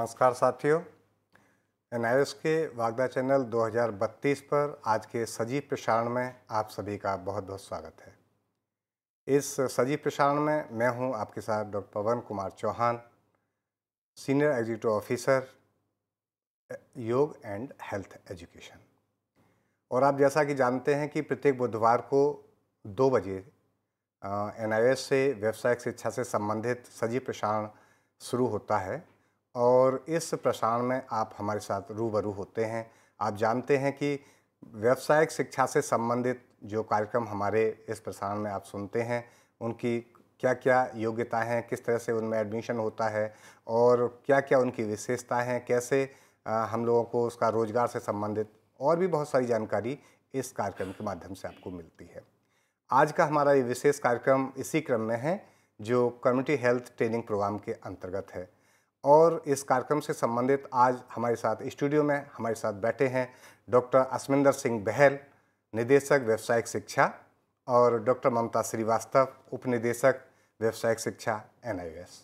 नमस्कार साथियों। एनआईएस के वागदा चैनल 2032 पर आज के सजीव प्रसारण में आप सभी का बहुत बहुत स्वागत है। इस सजीव प्रसारण में मैं हूं आपके साथ doctor Pawan Kumar Chauhan, senior executive officer yoga and health education. और आप जैसा कि जानते हैं कि प्रत्येक बुधवार को 2 बजे एनआईएस से व्यावसायिक शिक्षा से संबंधित सजीव प्रसारण शुरू होता है और इस प्रसारण में आप हमारे साथ रूबरू होते हैं। आप जानते हैं कि व्यावसायिक शिक्षा से संबंधित जो कार्यक्रम हमारे इस प्रसारण में आप सुनते हैं, उनकी क्या क्या योग्यताएं हैं, किस तरह से उनमें एडमिशन होता है और क्या क्या उनकी विशेषताएं हैं, कैसे हम लोगों को उसका रोजगार से संबंधित और भी बहुत सारी जानकारी इस कार्यक्रम के माध्यम से आपको मिलती है। आज का हमारा ये विशेष कार्यक्रम इसी क्रम में है जो कम्युनिटी हेल्थ ट्रेनिंग प्रोग्राम के अंतर्गत है। और इस कार्यक्रम से संबंधित आज हमारे साथ स्टूडियो में हमारे साथ बैठे हैं डॉक्टर असमिंदर सिंह बहल, निदेशक व्यावसायिक शिक्षा, और डॉक्टर ममता श्रीवास्तव, उपनिदेशक व्यावसायिक शिक्षा एनआईएस।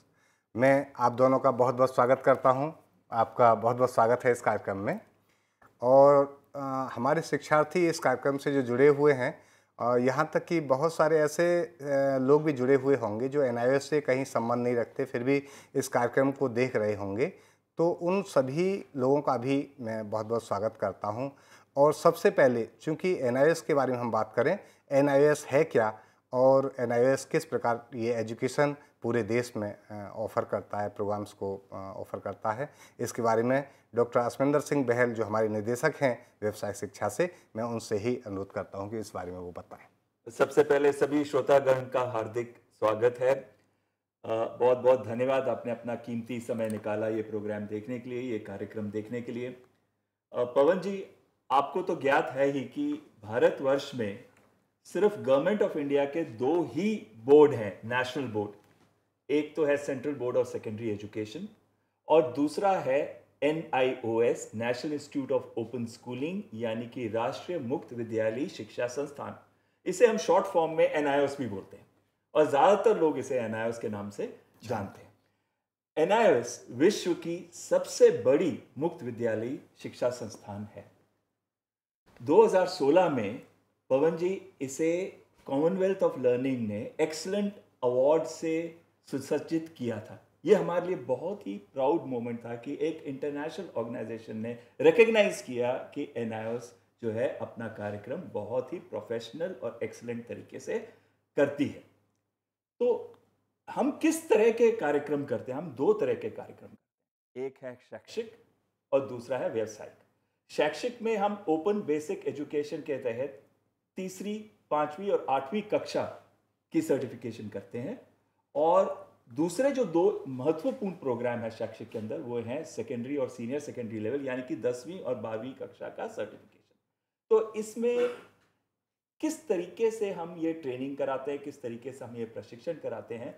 मैं आप दोनों का बहुत बहुत स्वागत करता हूं। आपका बहुत बहुत स्वागत है इस कार्यक्रम में। और हमारे शिक्षार्थी इस कार्यक्रम से जो जुड़े हुए हैं, यहाँ तक कि बहुत सारे ऐसे लोग भी जुड़े हुए होंगे जो एनआईएस से कहीं संबंध नहीं रखते, फिर भी इस कार्यक्रम को देख रहे होंगे। तो उन सभी लोगों का भी मैं बहुत बहुत स्वागत करता हूं। और सबसे पहले, चूंकि एनआईएस के बारे में हम बात करें, एनआईएस है क्या और एनआईएस किस प्रकार ये एजुकेशन पूरे देश में ऑफ़र करता है, प्रोग्राम्स को ऑफ़र करता है, इसके बारे में डॉक्टर असमिंदर सिंह बहल जो हमारे निदेशक हैं व्यवसाय शिक्षा से, मैं उनसे ही अनुरोध करता हूं कि इस बारे में वो बताएं। सबसे पहले सभी श्रोतागण का हार्दिक स्वागत है। बहुत बहुत धन्यवाद, आपने अपना कीमती समय निकाला ये प्रोग्राम देखने के लिए, ये कार्यक्रम देखने के लिए। पवन जी, आपको तो ज्ञात है ही कि भारतवर्ष में सिर्फ गवर्नमेंट ऑफ इंडिया के 2 ही बोर्ड हैं, नेशनल बोर्ड। एक तो है central board of secondary education और दूसरा है NIOS, national institute of open schooling, यानी कि राष्ट्रीय मुक्त विद्यालय शिक्षा संस्थान। इसे हम शॉर्ट फॉर्म में NIOS भी बोलते हैं और ज्यादातर लोग इसे NIOS के नाम से जानते हैं। NIOS विश्व की सबसे बड़ी मुक्त विद्यालय शिक्षा संस्थान है। 2016 में पवन जी इसे कॉमनवेल्थ ऑफ लर्निंग ने एक्सीलेंट अवार्ड से सुसज्जित किया था। यह हमारे लिए बहुत ही प्राउड मोमेंट था कि एक इंटरनेशनल ऑर्गेनाइजेशन ने रिकग्नाइज किया कि NIOS जो है अपना कार्यक्रम बहुत ही प्रोफेशनल और एक्सीलेंट तरीके से करती है। तो हम किस तरह के कार्यक्रम करते हैं? हम 2 तरह के कार्यक्रम करते हैं, एक है शैक्षिक और दूसरा है व्यावसायिक। शैक्षिक में हम ओपन बेसिक एजुकेशन के तहत 3री, 5वीं और 8वीं कक्षा की सर्टिफिकेशन करते हैं और दूसरे जो 2 महत्वपूर्ण प्रोग्राम है शैक्षिक के अंदर, वो हैं सेकेंडरी और सीनियर सेकेंडरी लेवल, यानी कि 10वीं और 12वीं कक्षा का सर्टिफिकेशन। तो इसमें किस तरीके से हम ये ट्रेनिंग कराते हैं, किस तरीके से हम ये प्रशिक्षण कराते हैं?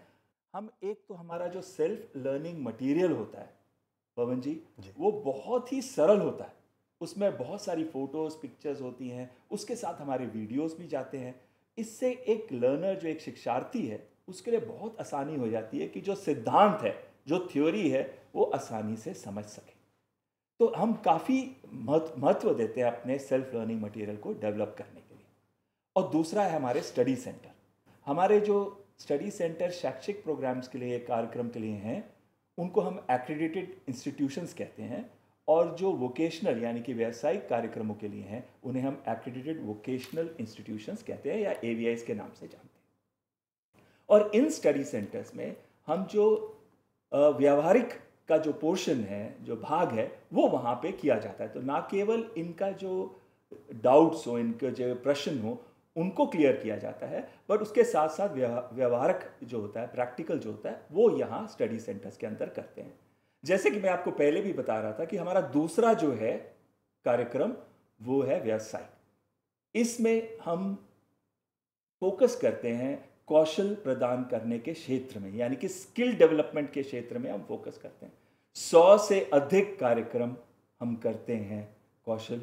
हम एक तो हमारा जो सेल्फ लर्निंग मटेरियल होता है पवन जी, वो बहुत ही सरल होता है। उसमें बहुत सारी फोटोज, पिक्चर्स होती हैं, उसके साथ हमारे वीडियोस भी जाते हैं। इससे एक लर्नर, जो एक शिक्षार्थी है, उसके लिए बहुत आसानी हो जाती है कि जो सिद्धांत है, जो थ्योरी है, वो आसानी से समझ सके। तो हम काफ़ी महत्व देते हैं अपने सेल्फ लर्निंग मटेरियल को डेवलप करने के लिए। और दूसरा है हमारे स्टडी सेंटर। हमारे जो स्टडी सेंटर शैक्षिक प्रोग्राम्स के लिए, कार्यक्रम के लिए हैं, उनको हम एक्रेडिटेड इंस्टीट्यूशंस कहते हैं, और जो वोकेशनल यानी कि व्यावसायिक कार्यक्रमों के लिए हैं, उन्हें हम एक्रेडिटेड वोकेशनल इंस्टीट्यूशंस कहते हैं या AVIs के नाम से जानते हैं। और इन स्टडी सेंटर्स में हम जो व्यावहारिक का जो पोर्शन है, जो भाग है, वो वहाँ पे किया जाता है। तो ना केवल इनका जो डाउट्स हो, इनके जो प्रश्न हो, उनको क्लियर किया जाता है, बट उसके साथ साथ व्यवहारिक जो होता है, प्रैक्टिकल जो होता है, वो यहाँ स्टडी सेंटर्स के अंदर करते हैं। जैसे कि मैं आपको पहले भी बता रहा था कि हमारा दूसरा जो है कार्यक्रम, वो है व्यावसायिक। इसमें हम फोकस करते हैं कौशल प्रदान करने के क्षेत्र में, यानी कि स्किल डेवलपमेंट के क्षेत्र में हम फोकस करते हैं। 100 से अधिक कार्यक्रम हम करते हैं कौशल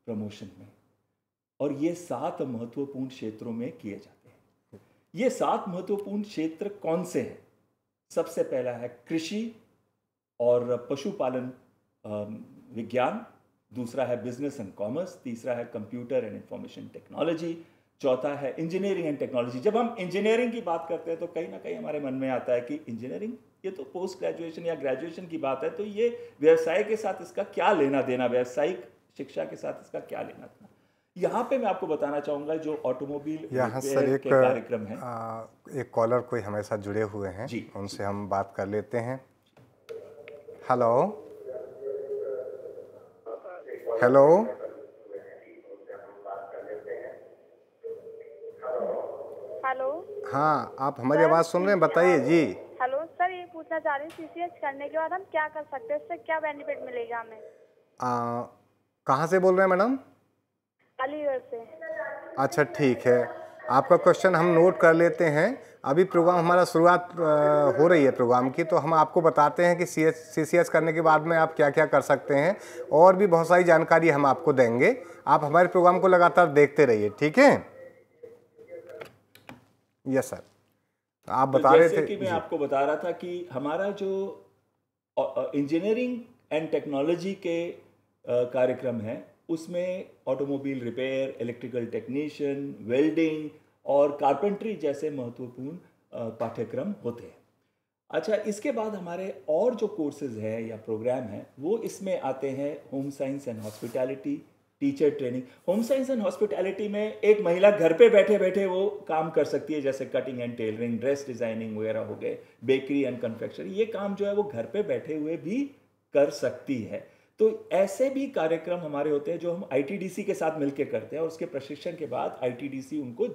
प्रमोशन में, और ये 7 महत्वपूर्ण क्षेत्रों में किए जाते हैं। ये 7 महत्वपूर्ण क्षेत्र कौन से हैं? सबसे पहला है कृषि और पशुपालन विज्ञान, दूसरा है बिजनेस एंड कॉमर्स, तीसरा है कंप्यूटर एंड इंफॉर्मेशन टेक्नोलॉजी, चौथा है इंजीनियरिंग एंड टेक्नोलॉजी। जब हम इंजीनियरिंग की बात करते हैं तो कहीं ना कहीं हमारे मन में आता है कि इंजीनियरिंग ये तो पोस्ट ग्रेजुएशन या ग्रेजुएशन की बात है, तो ये व्यवसाय के साथ इसका क्या लेना देना, व्यावसायिक शिक्षा के साथ इसका क्या लेना देना। यहाँ पे मैं आपको बताना चाहूँगा जो ऑटोमोबाइल यहाँ सर एक कार्यक्रम है, एक कॉलर कोई हमारे साथ जुड़े हुए हैं जी, उनसे हम बात कर लेते हैं। Hello hello hello. हाँ, आप हमारी आवाज़ सुन रहे हैं, बताइए जी। हेलो सर, ये पूछना चाह रही हूँ सीसीएच करने के बाद हम क्या कर सकते हैं, इससे क्या बेनिफिट मिलेगा हमें? कहाँ से बोल रहे हैं मैडम? अलीगढ़ से। अच्छा ठीक है, आपका क्वेश्चन हम नोट कर लेते हैं। अभी प्रोग्राम हमारा शुरुआत हो रही है प्रोग्राम की, तो हम आपको बताते हैं कि सीसीएच करने के बाद में आप क्या क्या कर सकते हैं, और भी बहुत सारी जानकारी हम आपको देंगे। आप हमारे प्रोग्राम को लगातार देखते रहिए, ठीक है? यस सर, आप बता रहे थे कि मैं आपको बता रहा था कि हमारा जो इंजीनियरिंग एंड टेक्नोलॉजी के कार्यक्रम है उसमें automobile repair, electrical technician, welding और कारपेंट्री जैसे महत्वपूर्ण पाठ्यक्रम होते हैं। अच्छा, इसके बाद हमारे और जो कोर्सेज हैं या प्रोग्राम हैं वो इसमें आते हैं home science and hospitality, teacher training. Home science and hospitality में एक महिला घर पे बैठे बैठे वो काम कर सकती है, जैसे cutting and tailoring, dress designing वगैरह हो गए, बेकरी एंड कन्फेक्शनरी, ये काम जो है वो घर पे बैठे हुए भी कर सकती है। तो ऐसे भी कार्यक्रम हमारे होते हैं जो हम आईटीडीसी के साथ मिलकर करते हैं, और उसके प्रशिक्षण के बाद आईटीडीसी उनको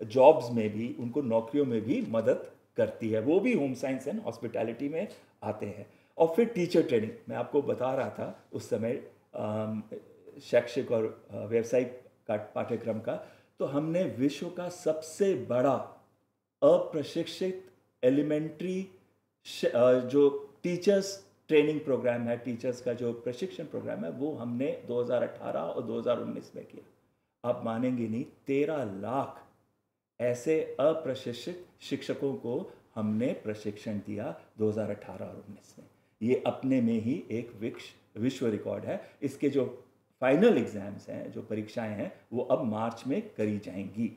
जॉब्स में भी, उनको नौकरियों में भी मदद करती है। वो भी होम साइंस एंड हॉस्पिटैलिटी में आते हैं। और फिर टीचर ट्रेनिंग, मैं आपको बता रहा था उस समय शैक्षिक और व्यावसायिक पाठ्यक्रम का, तो हमने विश्व का सबसे बड़ा अप्रशिक्षित एलिमेंट्री जो टीचर्स ट्रेनिंग प्रोग्राम है, टीचर्स का जो प्रशिक्षण प्रोग्राम है, वो हमने 2018 और 2019 में किया। आप मानेंगे नहीं, 13 लाख ऐसे अप्रशिक्षित शिक्षकों को हमने प्रशिक्षण दिया 2018 और 19 में। ये अपने में ही एक विश्व रिकॉर्ड है। इसके जो फाइनल एग्जाम्स हैं, जो परीक्षाएं हैं, वो अब मार्च में करी जाएंगी।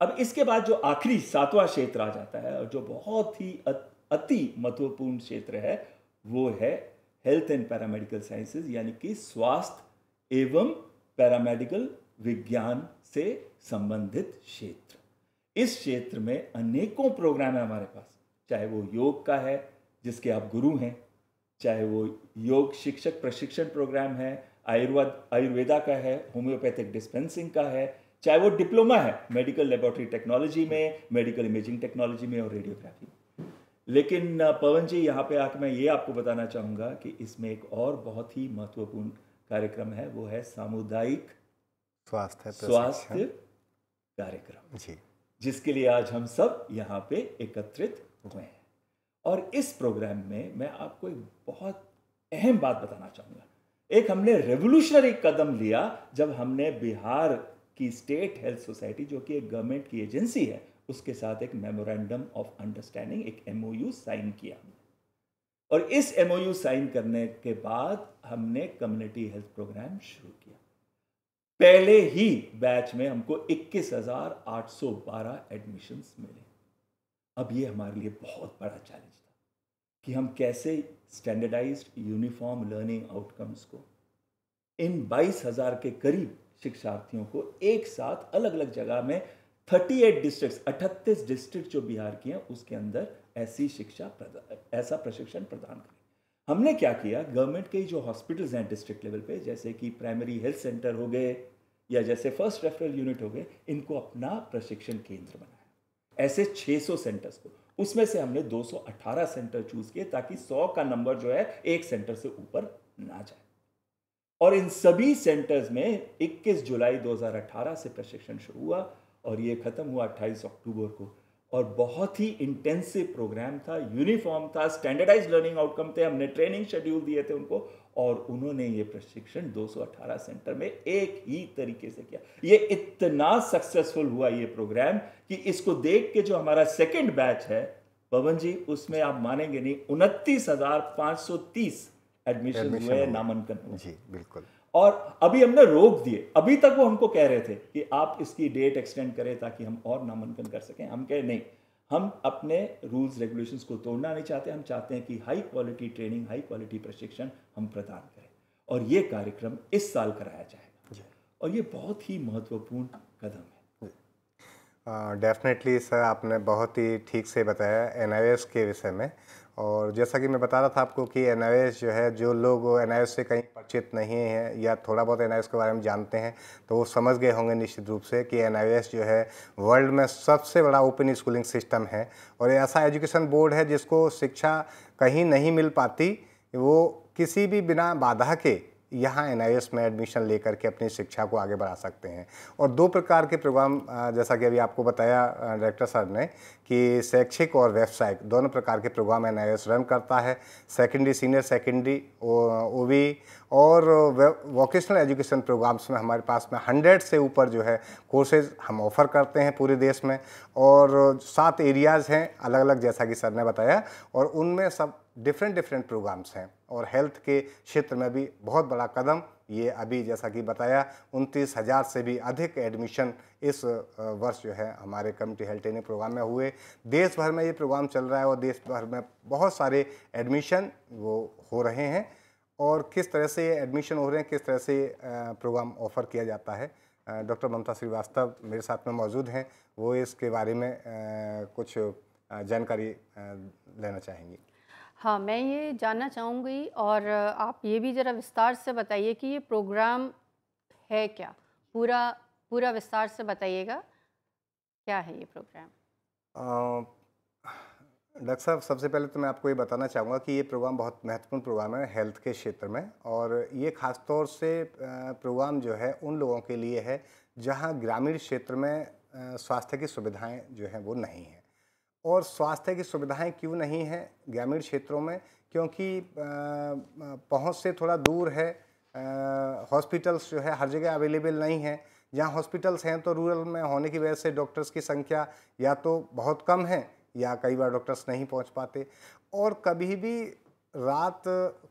अब इसके बाद जो आखिरी 7वां क्षेत्र आ जाता है, और जो बहुत ही अति महत्वपूर्ण क्षेत्र है, वो है हेल्थ एंड पैरामेडिकल साइंसेज, यानी कि स्वास्थ्य एवं पैरामेडिकल विज्ञान से संबंधित क्षेत्र। इस क्षेत्र में अनेकों प्रोग्राम है हमारे पास, चाहे वो योग का है जिसके आप गुरु हैं, चाहे वो योग शिक्षक प्रशिक्षण प्रोग्राम है, आयुर्वेदा का है, होम्योपैथिक डिस्पेंसिंग का है, चाहे वो डिप्लोमा है मेडिकल लेबोरेटरी टेक्नोलॉजी में, मेडिकल इमेजिंग टेक्नोलॉजी में और रेडियोग्राफी। लेकिन पवन जी, यहाँ पे आकर मैं ये आपको बताना चाहूँगा कि इसमें एक और बहुत ही महत्वपूर्ण कार्यक्रम है, वो है सामुदायिक स्वास्थ्य कार्यक्रम जी, जिसके लिए आज हम सब यहाँ पे एकत्रित हुए हैं। और इस प्रोग्राम में मैं आपको एक बहुत अहम बात बताना चाहूँगा। एक हमने रेवोल्यूशनरी कदम लिया जब हमने बिहार की स्टेट हेल्थ सोसाइटी, जो कि एक गवर्नमेंट की एजेंसी है, उसके साथ एक मेमोरेंडम ऑफ अंडरस्टैंडिंग, एक एमओयू साइन किया। और इस एमओयू साइन करने के बाद हमने कम्युनिटी हेल्थ प्रोग्राम शुरू किया। पहले ही बैच में हमको 21,812 एडमिशन्स मिले। अब ये हमारे लिए बहुत बड़ा चैलेंज था कि हम कैसे स्टैंडर्डाइज्ड यूनिफॉर्म लर्निंग आउटकम्स को इन 22,000 के करीब शिक्षार्थियों को एक साथ अलग अलग जगह में 38 डिस्ट्रिक्ट्स, 38 डिस्ट्रिक्ट जो बिहार की हैं, उसके अंदर ऐसा प्रशिक्षण प्रदान करें। हमने क्या किया, गवर्नमेंट के जो हॉस्पिटल्स हैं डिस्ट्रिक्ट लेवल पे, जैसे कि प्राइमरी हेल्थ सेंटर हो गए या जैसे फर्स्ट रेफरल यूनिट हो गए, इनको अपना प्रशिक्षण केंद्र बनाया। ऐसे 600 सेंटर्स को, उसमें से हमने 218 सेंटर चूज किए ताकि 100 का नंबर जो है एक सेंटर से ऊपर ना जाए। और इन सभी सेंटर्स में 21 जुलाई 2018 से प्रशिक्षण शुरू हुआ और ये खत्म हुआ 28 अक्टूबर को। और बहुत ही इंटेंसिव प्रोग्राम था, यूनिफॉर्म था, स्टैंडर्डाइज्ड लर्निंग आउटकम थे, हमने ट्रेनिंग शेड्यूल दिए थे उनको, और उन्होंने ये प्रशिक्षण 218 सेंटर में एक ही तरीके से किया। ये इतना सक्सेसफुल हुआ ये प्रोग्राम कि इसको देख के जो हमारा सेकंड बैच है, पवन जी, उसमें आप मानेंगे नहीं, 29,530 एडमिशन हुए, नामांकन हुए। जी बिल्कुल। और अभी हमने रोक दिए। अभी तक वो हमको कह रहे थे कि आप इसकी डेट एक्सटेंड करें ताकि हम और नामांकन कर सकें। हम कहे नहीं, हम अपने रूल्स रेगुलेशंस को तोड़ना नहीं चाहते। हम चाहते हैं कि high quality training, high quality प्रशिक्षण हम प्रदान करें, और ये कार्यक्रम इस साल कराया जाएगा, और ये बहुत ही महत्वपूर्ण कदम है। डेफिनेटली सर, आपने बहुत ही ठीक से बताया NIOS के विषय में। और जैसा कि मैं बता रहा था आपको कि NIOS जो है, जो लोग NIOS से कहीं परिचित नहीं हैं या थोड़ा बहुत NIOS के बारे में जानते हैं तो वो समझ गए होंगे निश्चित रूप से कि NIOS जो है वर्ल्ड में सबसे बड़ा ओपन स्कूलिंग सिस्टम है, और ये ऐसा एजुकेशन बोर्ड है जिसको शिक्षा कहीं नहीं मिल पाती, वो किसी भी बिना बाधा के यहाँ NIOS में एडमिशन लेकर के अपनी शिक्षा को आगे बढ़ा सकते हैं। और 2 प्रकार के प्रोग्राम, जैसा कि अभी आपको बताया डायरेक्टर साहब ने, कि शैक्षिक और व्यावसायिक दोनों प्रकार के प्रोग्राम NIOS रन करता है। सेकेंडरी, सीनियर सेकेंडरी, OB और वोकेशनल एजुकेशन प्रोग्राम्स में हमारे पास में 100 से ऊपर जो है कोर्सेज हम ऑफ़र करते हैं पूरे देश में, और 7 एरियाज़ हैं अलग अलग, जैसा कि सर ने बताया, और उनमें सब डिफरेंट प्रोग्राम्स हैं। और हेल्थ के क्षेत्र में भी बहुत बड़ा कदम ये अभी, जैसा कि बताया, 29,000 से भी अधिक एडमिशन इस वर्ष जो है हमारे कम्युनिटी हेल्थ ट्रेनिंग प्रोग्राम में हुए। देश भर में ये प्रोग्राम चल रहा है और देश भर में बहुत सारे एडमिशन वो हो रहे हैं। और किस तरह से ये एडमिशन हो रहे हैं, किस तरह से प्रोग्राम ऑफ़र किया जाता है, डॉक्टर ममता श्रीवास्तव मेरे साथ में मौजूद हैं, वो इसके बारे में कुछ जानकारी लेना चाहेंगी। हाँ, मैं ये जानना चाहूँगी, और आप ये भी ज़रा विस्तार से बताइए कि ये प्रोग्राम है क्या? पूरा विस्तार से बताइएगा, क्या है ये प्रोग्राम? डॉक्टर साहब, सबसे पहले तो मैं आपको ये बताना चाहूँगा कि ये प्रोग्राम बहुत महत्वपूर्ण प्रोग्राम है हेल्थ के क्षेत्र में, और ये ख़ास तौर से प्रोग्राम जो है उन लोगों के लिए है जहाँ ग्रामीण क्षेत्र में स्वास्थ्य की सुविधाएं जो हैं वो नहीं हैं। और स्वास्थ्य की सुविधाएं क्यों नहीं हैं ग्रामीण क्षेत्रों में? क्योंकि पहुंच से थोड़ा दूर है, हॉस्पिटल्स जो है हर जगह अवेलेबल नहीं है। जहां हॉस्पिटल्स हैं तो रूरल में होने की वजह से डॉक्टर्स की संख्या या तो बहुत कम है या कई बार डॉक्टर्स नहीं पहुंच पाते। और कभी भी रात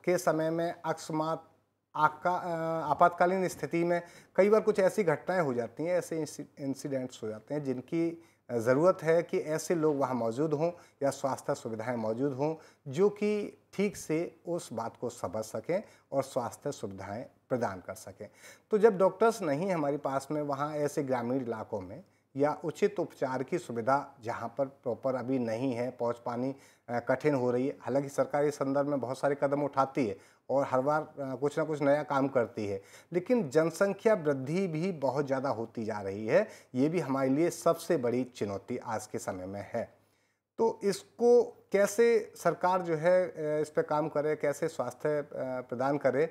के समय में अकस्मात आपातकालीन स्थिति में कई बार कुछ ऐसी घटनाएं हो जाती हैं, ऐसे इंसिडेंट्स हो जाते हैं जिनकी ज़रूरत है कि ऐसे लोग वहाँ मौजूद हों या स्वास्थ्य सुविधाएं मौजूद हों जो कि ठीक से उस बात को समझ सकें और स्वास्थ्य सुविधाएं प्रदान कर सकें। तो जब डॉक्टर्स नहीं हमारे पास में वहाँ ऐसे ग्रामीण इलाकों में, या उचित उपचार की सुविधा जहाँ पर प्रॉपर अभी नहीं है, पहुँच पानी कठिन हो रही है। हालांकि सरकार इस संदर्भ में बहुत सारे कदम उठाती है और हर बार कुछ ना कुछ नया काम करती है, लेकिन जनसंख्या वृद्धि भी बहुत ज़्यादा होती जा रही है। ये भी हमारे लिए सबसे बड़ी चुनौती आज के समय में है। तो इसको कैसे सरकार जो है इस पर काम करे, कैसे स्वास्थ्य प्रदान करे?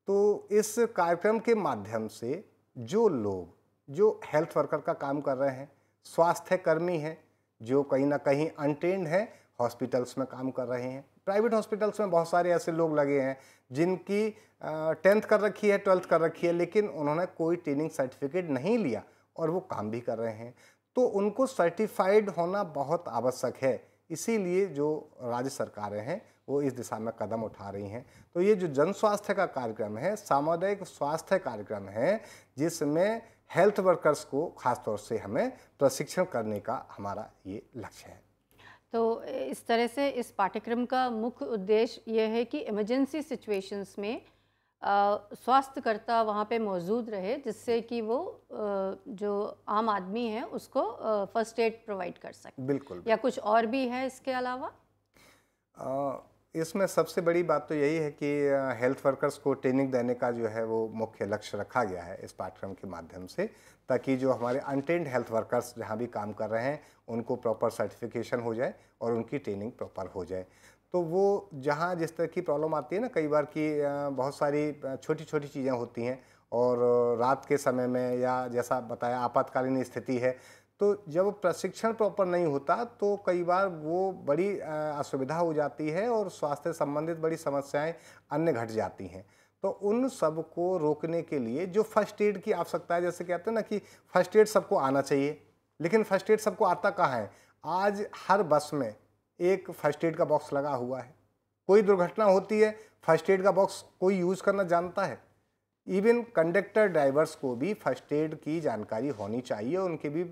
तो इस कार्यक्रम के माध्यम से जो लोग जो हेल्थ वर्कर का काम कर रहे हैं, स्वास्थ्य कर्मी हैं जो कहीं ना कहीं अनट्रेन्ड हैं, हॉस्पिटल्स में काम कर रहे हैं। प्राइवेट हॉस्पिटल्स में बहुत सारे ऐसे लोग लगे हैं जिनकी 10th कर रखी है, 12th कर रखी है, लेकिन उन्होंने कोई ट्रेनिंग सर्टिफिकेट नहीं लिया और वो काम भी कर रहे हैं। तो उनको सर्टिफाइड होना बहुत आवश्यक है। इसीलिए जो राज्य सरकारें हैं वो इस दिशा में कदम उठा रही हैं। तो ये जो जन स्वास्थ्य का कार्यक्रम है, सामुदायिक स्वास्थ्य कार्यक्रम है, जिसमें हेल्थ वर्कर्स को खास तौर से हमें प्रशिक्षण करने का हमारा ये लक्ष्य है। तो इस तरह से इस पाठ्यक्रम का मुख्य उद्देश्य ये है कि इमरजेंसी सिचुएशंस में स्वास्थ्यकर्ता वहाँ पे मौजूद रहे, जिससे कि वो जो आम आदमी है उसको फर्स्ट एड प्रोवाइड कर सके। बिल्कुल। या कुछ और भी है इसके अलावा? इसमें सबसे बड़ी बात तो यही है कि हेल्थ वर्कर्स को ट्रेनिंग देने का जो है वो मुख्य लक्ष्य रखा गया है इस पाठ्यक्रम के माध्यम से, ताकि जो हमारे अनट्रेन्ड हेल्थ वर्कर्स जहाँ भी काम कर रहे हैं उनको प्रॉपर सर्टिफिकेशन हो जाए और उनकी ट्रेनिंग प्रॉपर हो जाए। तो वो जहाँ जिस तरह की प्रॉब्लम आती है ना कई बार कि बहुत सारी छोटी छोटी चीज़ें होती हैं और रात के समय में या जैसा बताया आपातकालीन स्थिति है, तो जब प्रशिक्षण प्रॉपर नहीं होता तो कई बार वो बड़ी असुविधा हो जाती है और स्वास्थ्य संबंधित बड़ी समस्याएं अन्य घट जाती हैं। तो उन सब को रोकने के लिए जो फर्स्ट एड की आवश्यकता है, जैसे कहते हैं ना कि फर्स्ट एड सबको आना चाहिए, लेकिन फर्स्ट एड सबको आता कहाँ है? आज हर बस में एक फर्स्ट एड का बॉक्स लगा हुआ है। कोई दुर्घटना होती है, फर्स्ट एड का बॉक्स कोई यूज़ करना जानता है? इवन कंडक्टर ड्राइवर्स को भी फर्स्ट एड की जानकारी होनी चाहिए, उनके भी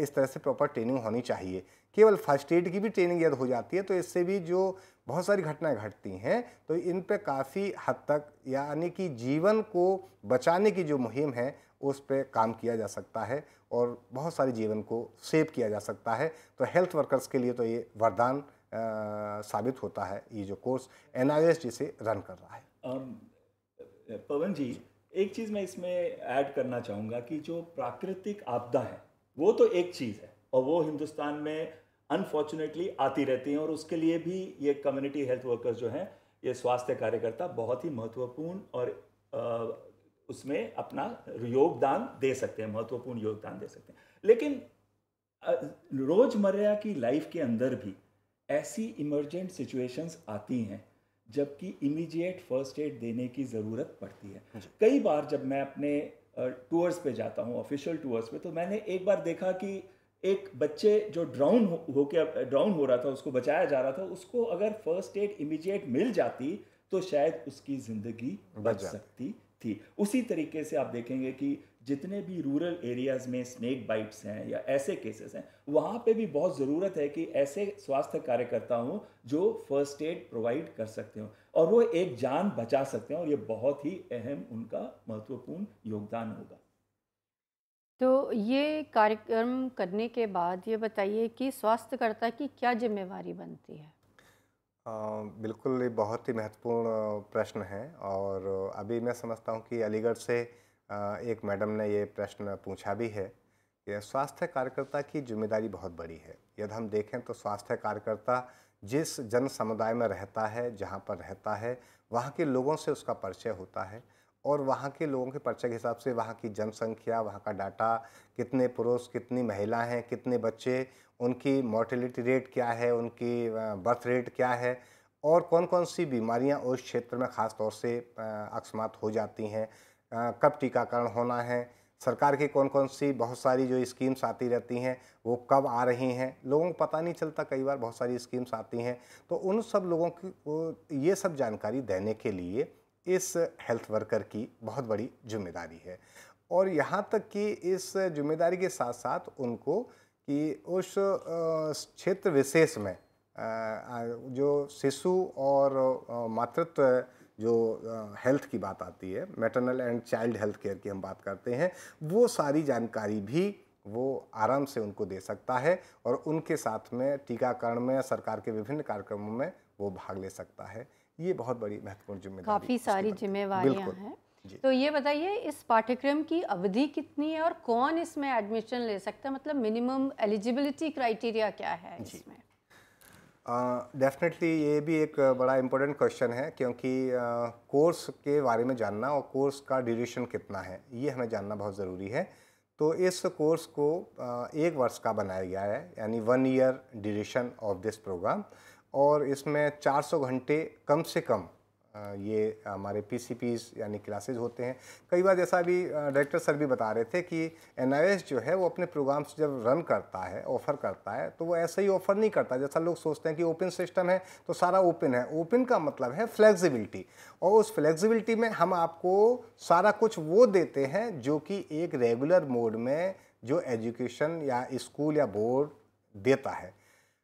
इस तरह से प्रॉपर ट्रेनिंग होनी चाहिए। केवल फर्स्ट एड की भी ट्रेनिंग यदि हो जाती है तो इससे भी जो बहुत सारी घटनाएं घटती हैं तो इन पे काफ़ी हद तक, यानी कि जीवन को बचाने की जो मुहिम है उस पे काम किया जा सकता है और बहुत सारे जीवन को सेव किया जा सकता है। तो हेल्थ वर्कर्स के लिए तो ये वरदान साबित होता है, ये जो कोर्स NIOS जिसे रन कर रहा है। पवन जी, एक चीज़ मैं इसमें ऐड करना चाहूँगा कि जो प्राकृतिक आपदा है वो तो एक चीज़ है और वो हिंदुस्तान में अनफॉर्चुनेटली आती रहती हैं और उसके लिए भी ये कम्युनिटी हेल्थ वर्कर्स जो हैं, ये स्वास्थ्य कार्यकर्ता बहुत ही महत्वपूर्ण और उसमें अपना योगदान दे सकते हैं, महत्वपूर्ण योगदान दे सकते हैं। लेकिन रोज़मर्रा की लाइफ के अंदर भी ऐसी इमरजेंट सिचुएशंस आती हैं जबकि इमीडिएट फर्स्ट एड देने की ज़रूरत पड़ती है। कई बार जब मैं अपने टूर्स पे जाता हूँ, ऑफिशियल टूर्स पे, तो मैंने एक बार देखा कि एक बच्चे जो ड्राउन हो रहा था, उसको बचाया जा रहा था, उसको अगर फर्स्ट एड इमीडिएट मिल जाती तो शायद उसकी ज़िंदगी बच सकती थी। उसी तरीके से आप देखेंगे कि जितने भी रूरल एरियाज़ में स्नेक बाइट्स हैं या ऐसे केसेस हैं, वहाँ पे भी बहुत ज़रूरत है कि ऐसे स्वास्थ्य कार्यकर्ता हों जो फर्स्ट एड प्रोवाइड कर सकते हो और वो एक जान बचा सकते हैं, और ये बहुत ही अहम उनका महत्वपूर्ण योगदान होगा। तो ये कार्यक्रम करने के बाद ये बताइए कि स्वास्थ्यकर्ता की क्या जिम्मेवारी बनती है? बिल्कुल, ये बहुत ही महत्वपूर्ण प्रश्न है और अभी मैं समझता हूँ कि अलीगढ़ से एक मैडम ने ये प्रश्न पूछा भी है कि स्वास्थ्य कार्यकर्ता की जिम्मेदारी बहुत बड़ी है। यदि हम देखें तो स्वास्थ्य कार्यकर्ता जिस जन समुदाय में रहता है, जहाँ पर रहता है, वहाँ के लोगों से उसका परिचय होता है और वहाँ के लोगों के परिचय के हिसाब से वहाँ की जनसंख्या, वहाँ का डाटा, कितने पुरुष, कितनी महिला हैं, कितने बच्चे, उनकी मोर्टेलिटी रेट क्या है, उनकी बर्थ रेट क्या है और कौन कौन सी बीमारियाँ उस क्षेत्र में ख़ास तौर से अकस्मात हो जाती हैं, कब टीकाकरण होना है, सरकार की कौन कौन सी बहुत सारी जो स्कीम्स आती रहती हैं वो कब आ रही हैं, लोगों को पता नहीं चलता, कई बार बहुत सारी स्कीम्स आती हैं। तो उन सब लोगों की ये सब जानकारी देने के लिए इस हेल्थ वर्कर की बहुत बड़ी जिम्मेदारी है और यहाँ तक कि इस जिम्मेदारी के साथ साथ उनको कि उस क्षेत्र विशेष में जो शिशु और मातृत्व जो हेल्थ की बात आती है, maternal and child health care की हम बात करते हैं, वो सारी जानकारी भी वो आराम से उनको दे सकता है और उनके साथ में टीकाकरण में, सरकार के विभिन्न कार्यक्रमों में वो भाग ले सकता है। ये बहुत बड़ी महत्वपूर्ण जिम्मेदारी, काफ़ी सारी जिम्मेवारियां हैं। तो ये बताइए, इस पाठ्यक्रम की अवधि कितनी है और कौन इसमें एडमिशन ले सकता है? मतलब मिनिमम एलिजिबिलिटी क्राइटेरिया क्या है इसमें? डेफिनेटली ये भी एक बड़ा इम्पोर्टेंट क्वेश्चन है क्योंकि कोर्स के बारे में जानना और कोर्स का ड्यूरेशन कितना है ये हमें जानना बहुत ज़रूरी है। तो इस कोर्स को 1 वर्ष का बनाया गया है, यानी 1 year duration of this programme और इसमें 400 घंटे कम से कम ये हमारे PCPs यानी क्लासेज होते हैं। कई बार जैसा अभी डायरेक्टर सर भी बता रहे थे कि NIOS जो है वो अपने प्रोग्राम्स जब रन करता है, ऑफ़र करता है, तो वो ऐसे ही ऑफ़र नहीं करता जैसा लोग सोचते हैं कि ओपन सिस्टम है तो सारा ओपन है। ओपन का मतलब है फ्लेक्सिबिलिटी और उस फ्लेक्सिबिलिटी में हम आपको सारा कुछ वो देते हैं जो कि एक रेगुलर मोड में जो एजुकेशन या स्कूल या बोर्ड देता है।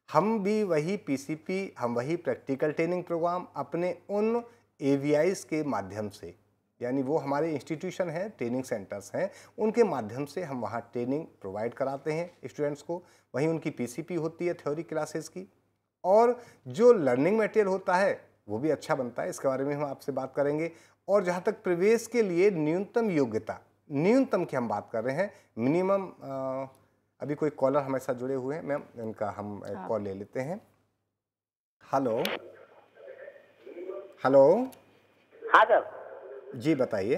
हम भी वही PCP, हम वही प्रैक्टिकल ट्रेनिंग प्रोग्राम अपने उन AVIs के माध्यम से, यानी वो हमारे इंस्टीट्यूशन हैं, ट्रेनिंग सेंटर्स हैं, उनके माध्यम से हम वहाँ ट्रेनिंग प्रोवाइड कराते हैं स्टूडेंट्स को। वहीं उनकी PCP होती है थ्योरी क्लासेस की और जो लर्निंग मटेरियल होता है वो भी अच्छा बनता है, इसके बारे में हम आपसे बात करेंगे। और जहाँ तक प्रवेश के लिए न्यूनतम योग्यता, न्यूनतम की हम बात कर रहे हैं, मिनिमम अभी कोई कॉलर हमारे साथ जुड़े हुए हैं, मैम इनका हम कॉल ले लेते हैं। Hello hello. हाँ सर। जी बताइए।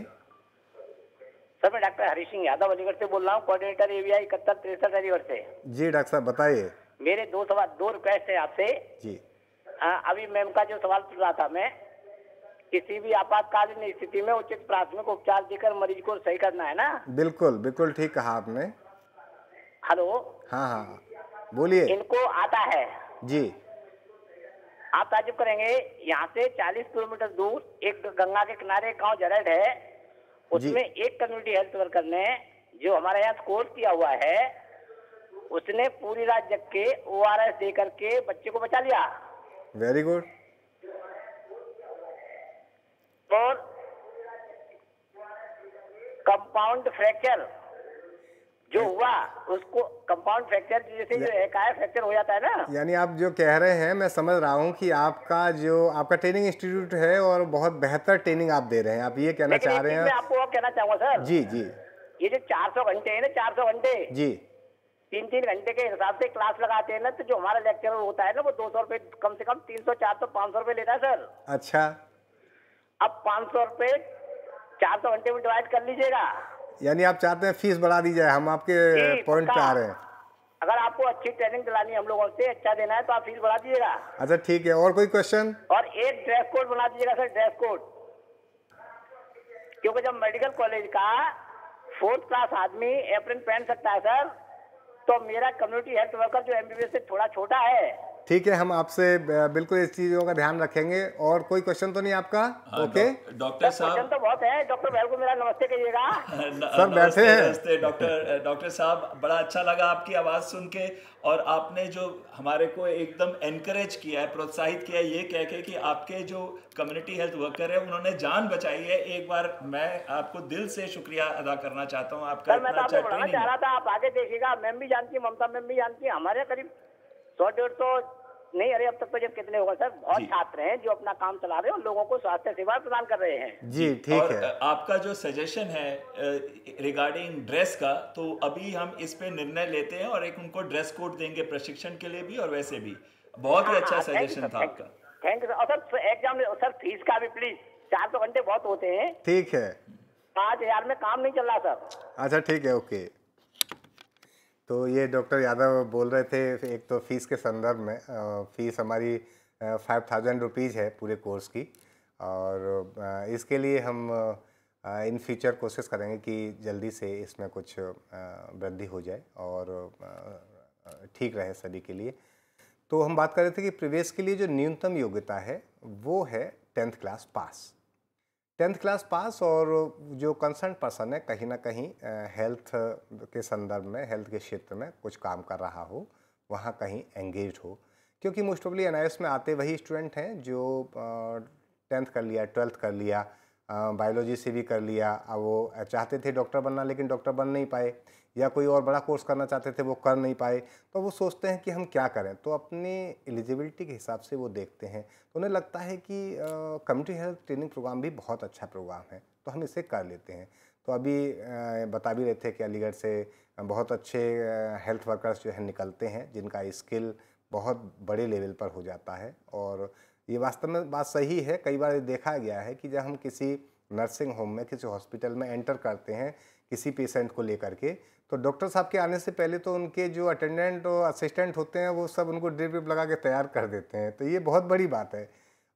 सर मैं डॉक्टर हरी सिंह यादव अलीगढ़ से बोल रहा हूँ, कोऑर्डिनेटर AVI 7163 अलीगढ़ से। जी डॉक्टर साहब बताइए। मेरे दो रिक्वेस्ट है आपसे जी। अभी मैम का जो सवाल पूछ रहा था मैं, किसी भी आपातकालीन स्थिति में उचित प्राथमिक उपचार देकर मरीज को सही करना है ना? बिल्कुल बिल्कुल ठीक कहा आपने। हेलो। हाँ हाँ बोलिए। इनको आता है जी। आप ताजुब करेंगे, यहाँ से 40 किलोमीटर दूर एक गंगा के किनारे एक गाँव जरड है, उसमें एक कम्युनिटी हेल्थ वर्कर ने जो हमारे यहाँ कोर्स किया हुआ है, उसने पूरी रात जग के ORS दे करके बच्चे को बचा लिया। Very good. और कंपाउंड फ्रैक्चर जो हुआ, उसको कंपाउंड फ्रैक्चर जैसे जो एकाएक फ्रैक्चर हो जाता है ना, यानी आप जो कह रहे हैं मैं समझ रहा हूँ कि आपका ट्रेनिंग इंस्टीट्यूट है और बहुत बेहतर ट्रेनिंग आप दे रहे हैं, आप ये कहना लेकिन चाह एक रहे चीज हैं। मैं आपको और कहना चाहूंगा सर, जी जी ये जो 400 घंटे है ना, 400 घंटे जी 3-3 घंटे के हिसाब से क्लास लगाते हैं ना, तो जो हमारा लेक्चर होता है ना, वो 200 रुपए कम से कम 300, 400, 500 रुपए लेता है सर। अच्छा, अब 500 रुपए 400 घंटे में डिवाइड कर लीजिएगा। यानी आप चाहते हैं फीस बढ़ा दी जाए, हम आपके जी, पॉइंट पे पक्का। आ रहे हैं। अगर आपको अच्छी ट्रेनिंग दिलानी है हम लोगों से, अच्छा देना है, तो आप फीस बढ़ा दीजिएगा। अच्छा ठीक है, और कोई क्वेश्चन? और एक ड्रेस कोड बना दीजिएगा सर, ड्रेस कोड, क्योंकि जब मेडिकल कॉलेज का 4th क्लास आदमी एप्रन पहन सकता है सर, तो मेरा कम्युनिटी हेल्थ वर्कर जो MBBS से थोड़ा छोटा है। ठीक है, हम आपसे बिल्कुल इस चीज़ों का ध्यान रखेंगे। और कोई क्वेश्चन तो नहीं आपका? ओके डॉक्टर साहब, क्वेश्चन तो बहुत है, डॉक्टर भाई को मेरा नमस्ते कहिएगा। सर बैठे हैं। नमस्ते डॉक्टर साहब, बड़ा अच्छा लगा आपकी आवाज़ सुन के, और आपने जो हमारे को एकदम एनकरेज किया है, प्रोत्साहित किया है, ये कह के कि आपके जो कम्युनिटी हेल्थ वर्कर है उन्होंने जान बचाई है। एक बार मैं आपको दिल से शुक्रिया अदा करना चाहता हूँ आपका। सर मैं तो आपको बढ़ाना चाह रहा था, आप आगे देखिएगा, मैम भी जानती है, ममता मैम भी जानती है, हमारे करीब 100-150 नहीं, अरे अब तक तो जब कितने होगा सर, बहुत छात्र हैं जो अपना काम चला रहे हैं और लोगों को स्वास्थ्य सेवा प्रदान कर रहे हैं। जी ठीक है। आपका जो सजेशन है रिगार्डिंग ड्रेस का, तो अभी हम इस पे निर्णय लेते हैं और एक उनको ड्रेस कोड देंगे प्रशिक्षण के लिए भी और वैसे भी। बहुत ही अच्छा सजेशन था आपका। Thank you sir. और सर एग्जाम सर फीस का भी प्लीज, 400 घंटे बहुत होते हैं। ठीक है, 5000 में काम नहीं चल रहा सर। अच्छा ठीक है, ओके। तो ये डॉक्टर यादव बोल रहे थे, एक तो फीस के संदर्भ में, फ़ीस हमारी 5000 रुपीज़ है पूरे कोर्स की, और इसके लिए हम इन फ्यूचर कोशिश करेंगे कि जल्दी से इसमें कुछ वृद्धि हो जाए और ठीक रहे सभी के लिए। तो हम बात कर रहे थे कि प्रवेश के लिए जो न्यूनतम योग्यता है वो है 10th class pass. 10th class pass, और जो कंसर्न पर्सन है कहीं ना कहीं हेल्थ के संदर्भ में, हेल्थ के क्षेत्र में कुछ काम कर रहा हो, वहाँ कहीं एंगेज हो, क्योंकि मोस्ट ऑफली NIS में आते वही स्टूडेंट हैं जो 10th कर लिया, 12th कर लिया, बायोलॉजी से भी कर लिया, अब वो चाहते थे डॉक्टर बनना लेकिन डॉक्टर बन नहीं पाए, या कोई और बड़ा कोर्स करना चाहते थे वो कर नहीं पाए, तो वो सोचते हैं कि हम क्या करें, तो अपनी एलिजिबिलिटी के हिसाब से वो देखते हैं। तो उन्हें लगता है कि कम्युनिटी हेल्थ ट्रेनिंग प्रोग्राम भी बहुत अच्छा प्रोग्राम है, तो हम इसे कर लेते हैं। तो अभी बता भी रहे थे कि अलीगढ़ से बहुत अच्छे हेल्थ वर्कर्स जो हैं निकलते हैं, जिनका स्किल बहुत बड़े लेवल पर हो जाता है, और ये वास्तव में बात सही है। कई बार देखा गया है कि जब हम किसी नर्सिंग होम में, किसी हॉस्पिटल में एंटर करते हैं किसी पेशेंट को लेकर के, तो डॉक्टर साहब के आने से पहले तो उनके जो अटेंडेंट और असिस्टेंट होते हैं वो सब उनको ड्रिप विप लगा के तैयार कर देते हैं। तो ये बहुत बड़ी बात है,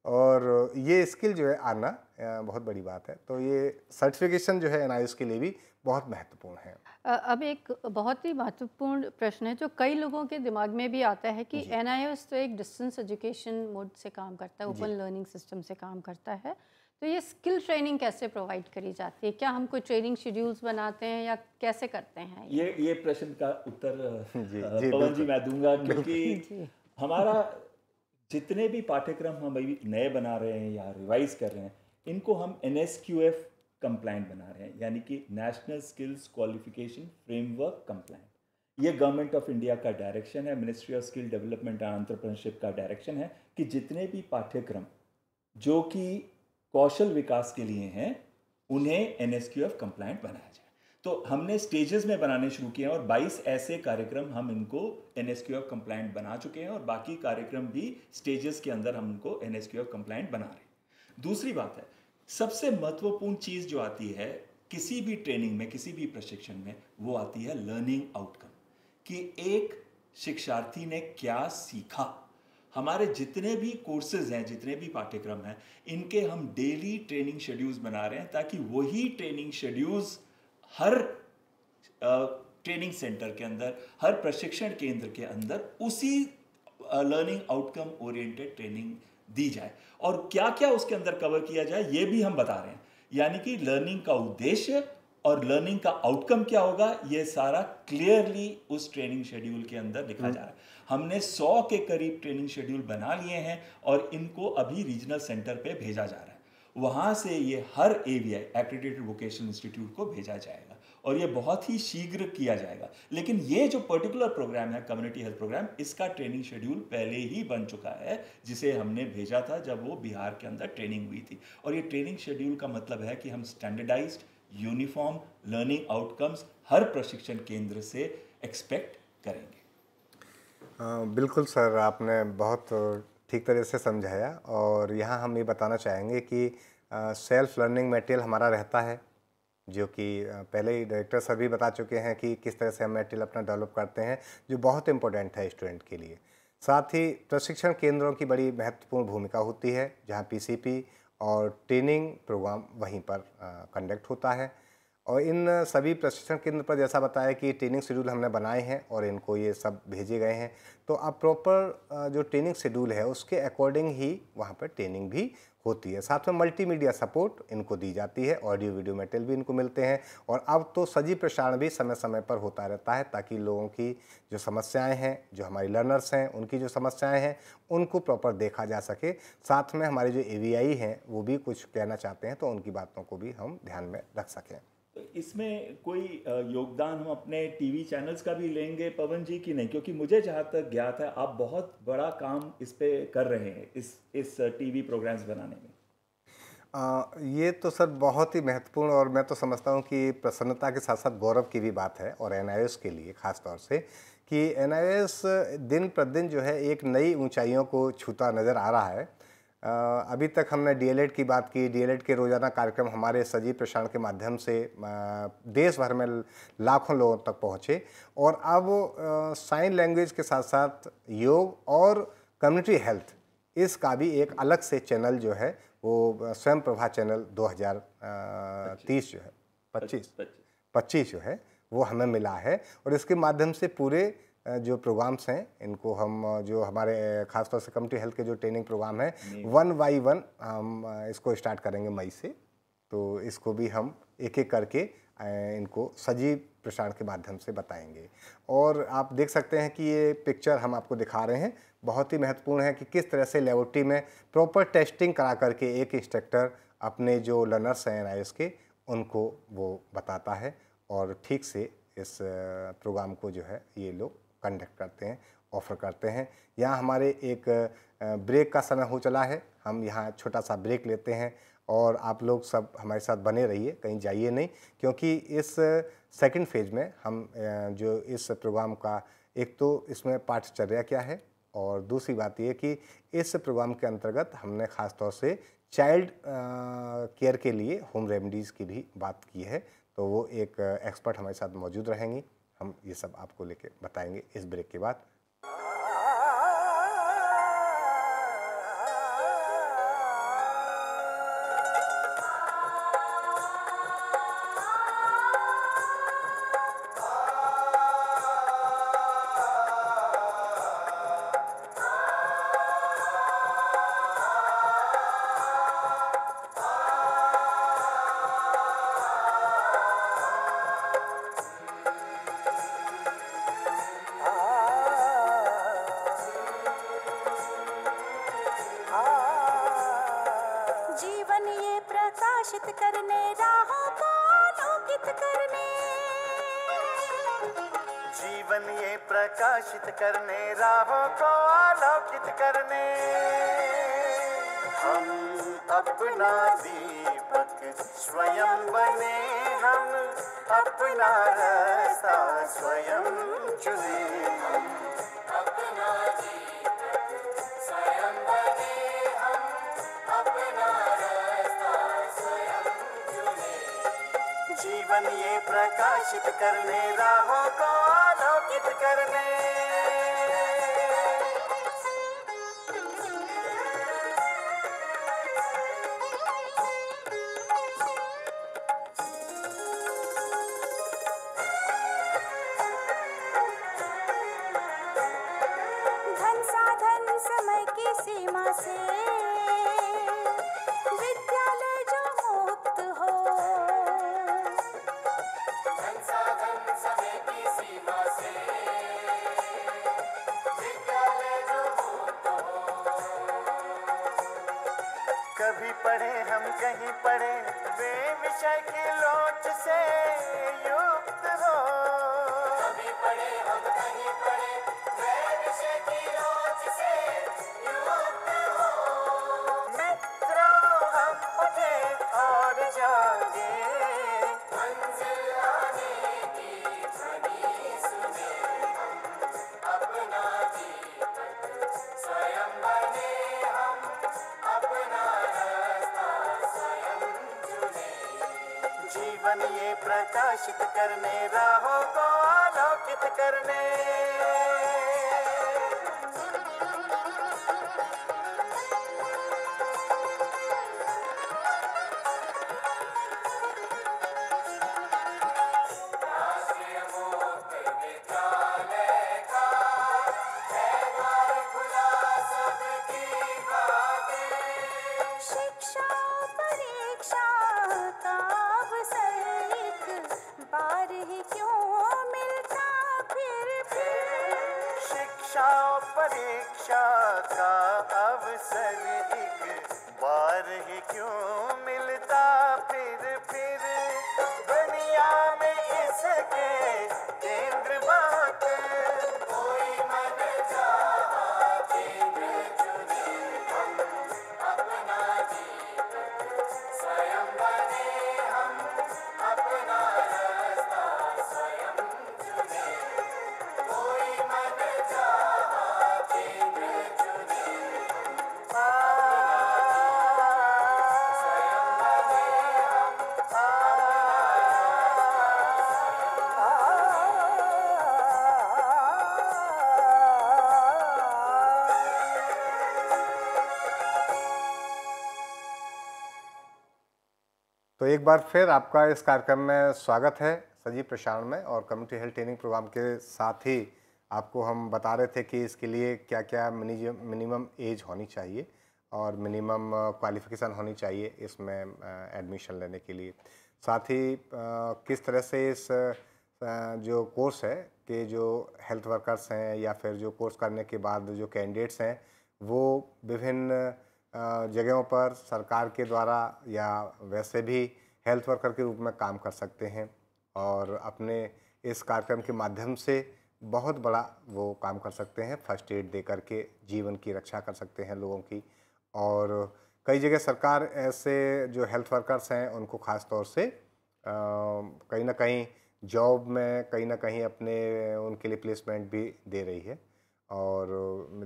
और ये स्किल जो है आना बहुत बड़ी बात है। तो ये सर्टिफिकेशन जो है NIS के लिए भी बहुत महत्वपूर्ण है। अब एक बहुत ही महत्वपूर्ण प्रश्न है जो कई लोगों के दिमाग में भी आता है कि NIS तो एक डिस्टेंस एजुकेशन मोड से काम करता है, ओपन लर्निंग सिस्टम से काम करता है, तो ये स्किल ट्रेनिंग कैसे प्रोवाइड करी जाती है? क्या हम कोई ट्रेनिंग शेड्यूल्स बनाते हैं या कैसे करते हैं? ये प्रश्न का उत्तर जी, पवन जी मैं दूंगा, क्योंकि हमारा जितने भी पाठ्यक्रम हम अभी नए बना रहे हैं या रिवाइज कर रहे हैं, इनको हम NSQF कंप्लाइंट बना रहे हैं, यानी कि national skills qualification framework compliant. ये गवर्नमेंट ऑफ इंडिया का डायरेक्शन है, ministry of skill development and entrepreneurship का डायरेक्शन है कि जितने भी पाठ्यक्रम जो कि कौशल विकास के लिए हैं उन्हें NSQF कंप्लाइंट बनाया जाए। तो हमने स्टेजेस में बनाने शुरू किए हैं और 22 ऐसे कार्यक्रम हम इनको NSQF कंप्लाइंट बना चुके हैं, और बाकी कार्यक्रम भी स्टेजेस के अंदर हम इनको NSQF कंप्लाइंट बना रहे हैं। दूसरी बात है, सबसे महत्वपूर्ण चीज़ जो आती है किसी भी ट्रेनिंग में, किसी भी प्रशिक्षण में, वो आती है लर्निंग आउटकम, कि एक शिक्षार्थी ने क्या सीखा। हमारे जितने भी कोर्सेज हैं, जितने भी पाठ्यक्रम हैं, इनके हम डेली ट्रेनिंग शेड्यूल्स बना रहे हैं, ताकि वही training schedules her training centre के अंदर, हर प्रशिक्षण केंद्र के अंदर उसी लर्निंग आउटकम ओरिएंटेड ट्रेनिंग दी जाए, और क्या क्या उसके अंदर कवर किया जाए ये भी हम बता रहे हैं। यानी कि लर्निंग का उद्देश्य और लर्निंग का आउटकम क्या होगा, ये सारा क्लियरली उस ट्रेनिंग शेड्यूल के अंदर लिखा जा रहा है। हमने 100 के करीब ट्रेनिंग शेड्यूल बना लिए हैं और इनको अभी रीजनल सेंटर पे भेजा जा रहा है। वहाँ से ये हर AVI एक्रेडिटेड वोकेशनल इंस्टीट्यूट को भेजा जाएगा और ये बहुत ही शीघ्र किया जाएगा। लेकिन ये जो पर्टिकुलर प्रोग्राम है कम्युनिटी हेल्थ प्रोग्राम, इसका ट्रेनिंग शेड्यूल पहले ही बन चुका है, जिसे हमने भेजा था जब वो बिहार के अंदर ट्रेनिंग हुई थी। और ये ट्रेनिंग शेड्यूल का मतलब है कि हम स्टैंडर्डाइज्ड यूनिफॉर्म लर्निंग आउटकम्स हर प्रशिक्षण केंद्र से एक्सपेक्ट करेंगे। बिल्कुल सर, आपने बहुत ठीक तरह से समझाया। और यहाँ हम ये बताना चाहेंगे कि सेल्फ लर्निंग मटेरियल हमारा रहता है, जो कि पहले ही डायरेक्टर सर भी बता चुके हैं कि किस तरह से हम मटेरियल अपना डेवलप करते हैं, जो बहुत इंपॉर्टेंट है स्टूडेंट के लिए। साथ ही प्रशिक्षण केंद्रों की बड़ी महत्वपूर्ण भूमिका होती है, जहाँ PCP और ट्रेनिंग प्रोग्राम वहीं पर कंडक्ट होता है। और इन सभी प्रशिक्षण केंद्र पर जैसा बताया कि ट्रेनिंग शेड्यूल हमने बनाए हैं और इनको ये सब भेजे गए हैं। तो अब प्रॉपर जो ट्रेनिंग शेड्यूल है उसके अकॉर्डिंग ही वहाँ पर ट्रेनिंग भी होती है। साथ में मल्टीमीडिया सपोर्ट इनको दी जाती है, ऑडियो वीडियो मटेरियल भी इनको मिलते हैं। और अब तो सजीव प्रसारण भी समय समय पर होता रहता है, ताकि लोगों की जो समस्याएं हैं, जो हमारी लर्नर्स हैं उनकी जो समस्याएं हैं, उनको प्रॉपर देखा जा सके। साथ में हमारे जो AVI हैं वो भी कुछ कहना चाहते हैं, तो उनकी बातों को भी हम ध्यान में रख सकें। तो इसमें कोई योगदान हम अपने टीवी चैनल्स का भी लेंगे पवन जी की नहीं? क्योंकि मुझे जहाँ तक ज्ञात है आप बहुत बड़ा काम इस पे कर रहे हैं, इस टीवी प्रोग्राम्स बनाने में। ये तो सर बहुत ही महत्वपूर्ण, और मैं तो समझता हूँ कि प्रसन्नता के साथ साथ गौरव की भी बात है, और NIOS के लिए ख़ास तौर से, कि NIOS दिन प्रतिदिन जो है एक नई ऊंचाइयों को छूता नज़र आ रहा है। अभी तक हमने DLED की बात की। DLED के रोज़ाना कार्यक्रम हमारे सजीव प्रसारण के माध्यम से देश भर में लाखों लोगों तक पहुँचे। और अब साइन लैंग्वेज के साथ साथ योग और कम्युनिटी हेल्थ, इसका भी एक अलग से चैनल जो है वो स्वयं प्रभा चैनल 2030 जो है 25 जो है वो हमें मिला है। और इसके माध्यम से पूरे जो प्रोग्राम्स हैं इनको हम, जो हमारे खासतौर से कम्युनिटी हेल्थ के जो ट्रेनिंग प्रोग्राम है 1 by 1 हम इसको स्टार्ट करेंगे मई से। तो इसको भी हम एक एक करके इनको सजीव प्रसारण के माध्यम से बताएंगे। और आप देख सकते हैं कि ये पिक्चर हम आपको दिखा रहे हैं, बहुत ही महत्वपूर्ण है कि किस तरह से लेबोरेटरी में प्रॉपर टेस्टिंग करा करके एक इंस्ट्रक्टर अपने जो लर्नर्स हैं NIOS के, उनको वो बताता है और ठीक से इस प्रोग्राम को जो है ये लोग कंडक्ट करते हैं, ऑफ़र करते हैं। यहाँ हमारे एक ब्रेक का समय हो चला है, हम यहाँ छोटा सा ब्रेक लेते हैं। और आप लोग सब हमारे साथ बने रहिए, कहीं जाइए नहीं, क्योंकि इस सेकंड फेज में हम जो इस प्रोग्राम का, एक तो इसमें पाठचर्या क्या है, और दूसरी बात ये कि इस प्रोग्राम के अंतर्गत हमने ख़ास तौर से चाइल्ड केयर के लिए होम रेमेडीज़ की भी बात की है। तो वो एक एक्सपर्ट हमारे साथ मौजूद रहेंगी, हम ये सब आपको लेके बताएंगे इस ब्रेक के बाद। प्रकाशित करने, राहों को आलोकित करने, हम अपना दीपक स्वयं बने, हम अपना रास्ता स्वयं चुने। अपना दीपक स्वयं बने, हम अपना रास्ता स्वयं चुने। जीवन ये प्रकाशित करने, राहों को आलोकित करने। धन साधन कभी पढ़े हम कहीं पढ़े वे विषय की लोच से युक्त हो। कभी पढ़े हम कहीं पढ़े वे विषय की लोच से युक्त हो। मित्रों हम उठे और जागे, मंजिल आने की ध्वनि सुने हम, अपना जीवन स्वयं बने हम, अपना रास्ता स्वयं चुने। जीवन ये प्रकाशित करने, राहों को आलोकित करने। राष्ट्रीय मुक्त विद्यालय का है द्वार खुला सबकी खातिर। शिक्षा परीक्षा का अवसर एक बार ही क्यों मिलता फिर। शिक्षा और परीक्षा का अवसर एक बार ही क्यों मिलता फिर दुनिया में इसके केंद्र बात कोई मन चाहा केंद्र चुने हम, अपना जीवन स्वयं बने हम, अपना रास्ता स्वयं चुने। कोई मन चाहा केंद्र चुने हम, स्वयं बने हम, तो एक बार फिर आपका इस कार्यक्रम में स्वागत है सजीव प्रसारण में। और कम्युनिटी हेल्थ ट्रेनिंग प्रोग्राम के साथ ही आपको हम बता रहे थे कि इसके लिए क्या क्या मिनिमम एज होनी चाहिए और मिनिमम क्वालिफ़िकेशन होनी चाहिए इसमें एडमिशन लेने के लिए। साथ ही किस तरह से इस जो कोर्स है कि जो हेल्थ वर्कर्स हैं या फिर जो कोर्स करने के बाद जो कैंडिडेट्स हैं वो विभिन्न जगहों पर सरकार के द्वारा या वैसे भी हेल्थ वर्कर के रूप में काम कर सकते हैं और अपने इस कार्यक्रम के माध्यम से बहुत बड़ा वो काम कर सकते हैं। फर्स्ट एड दे करके जीवन की रक्षा कर सकते हैं लोगों की। और कई जगह सरकार ऐसे जो हेल्थ वर्कर्स हैं उनको ख़ास तौर से कहीं ना कहीं जॉब में कहीं ना कहीं अपने उनके लिए प्लेसमेंट भी दे रही है। और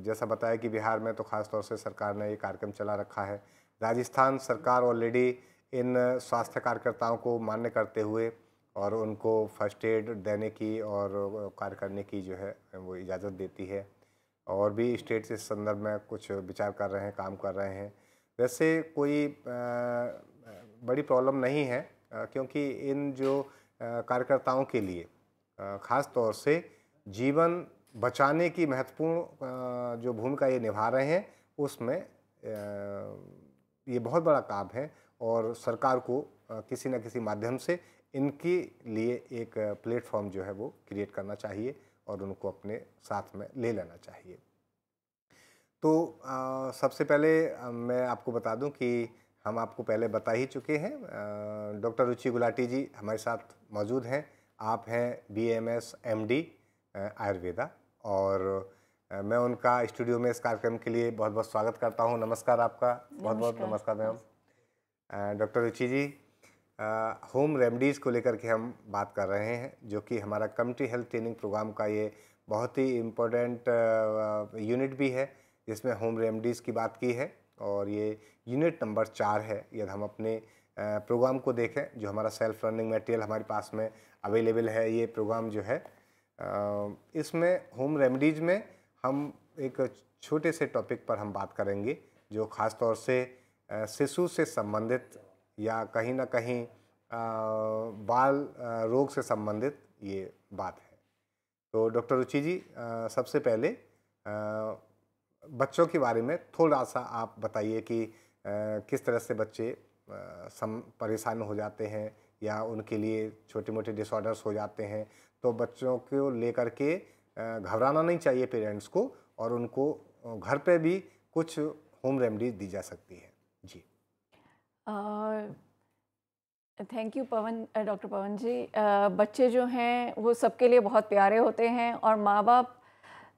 जैसा बताया कि बिहार में तो ख़ास तौर से सरकार ने ये कार्यक्रम चला रखा है। राजस्थान सरकार ऑलरेडी इन स्वास्थ्य कार्यकर्ताओं को मान्य करते हुए और उनको फर्स्ट एड देने की और कार्य करने की जो है वो इजाज़त देती है। और भी स्टेट्स इस संदर्भ में कुछ विचार कर रहे हैं, काम कर रहे हैं। वैसे कोई बड़ी प्रॉब्लम नहीं है क्योंकि इन जो कार्यकर्ताओं के लिए ख़ास तौर से जीवन बचाने की महत्वपूर्ण जो भूमिका ये निभा रहे हैं उसमें ये बहुत बड़ा काम है और सरकार को किसी न किसी माध्यम से इनके लिए एक प्लेटफॉर्म जो है वो क्रिएट करना चाहिए और उनको अपने साथ में ले लेना चाहिए। तो सबसे पहले मैं आपको बता दूं कि हम आपको पहले बता ही चुके हैं। डॉक्टर रुचि गुलाटी जी हमारे साथ मौजूद हैं। आप हैं BAMS MD आयुर्वेदा और मैं उनका स्टूडियो में इस कार्यक्रम के लिए बहुत बहुत स्वागत करता हूं। नमस्कार आपका। बहुत बहुत नमस्कार मैम। डॉक्टर रुचि जी, होम रेमडीज़ को लेकर के हम बात कर रहे हैं जो कि हमारा कम्युनिटी हेल्थ ट्रेनिंग प्रोग्राम का ये बहुत ही इम्पोर्टेंट यूनिट भी है जिसमें होम रेमडीज़ की बात की है और ये यूनिट नंबर 4 है। यदि हम अपने प्रोग्राम को देखें जो हमारा सेल्फ लर्निंग मटेरियल हमारे पास में अवेलेबल है, ये प्रोग्राम जो है इसमें होम रेमडीज़ में हम एक छोटे से टॉपिक पर हम बात करेंगे जो ख़ास तौर से शिशु से संबंधित या कहीं ना कहीं बाल रोग से संबंधित ये बात है। तो डॉक्टर रुचि जी, सबसे पहले बच्चों के बारे में थोड़ा सा आप बताइए कि किस तरह से बच्चे परेशान हो जाते हैं या उनके लिए छोटे मोटे डिसऑर्डर्स हो जाते हैं। तो बच्चों को लेकर के घबराना नहीं चाहिए पेरेंट्स को और उनको घर पे भी कुछ होम रेमेडीज दी जा सकती है। जी थैंक यू पवन, डॉक्टर पवन जी। बच्चे जो हैं वो सबके लिए बहुत प्यारे होते हैं और माँ बाप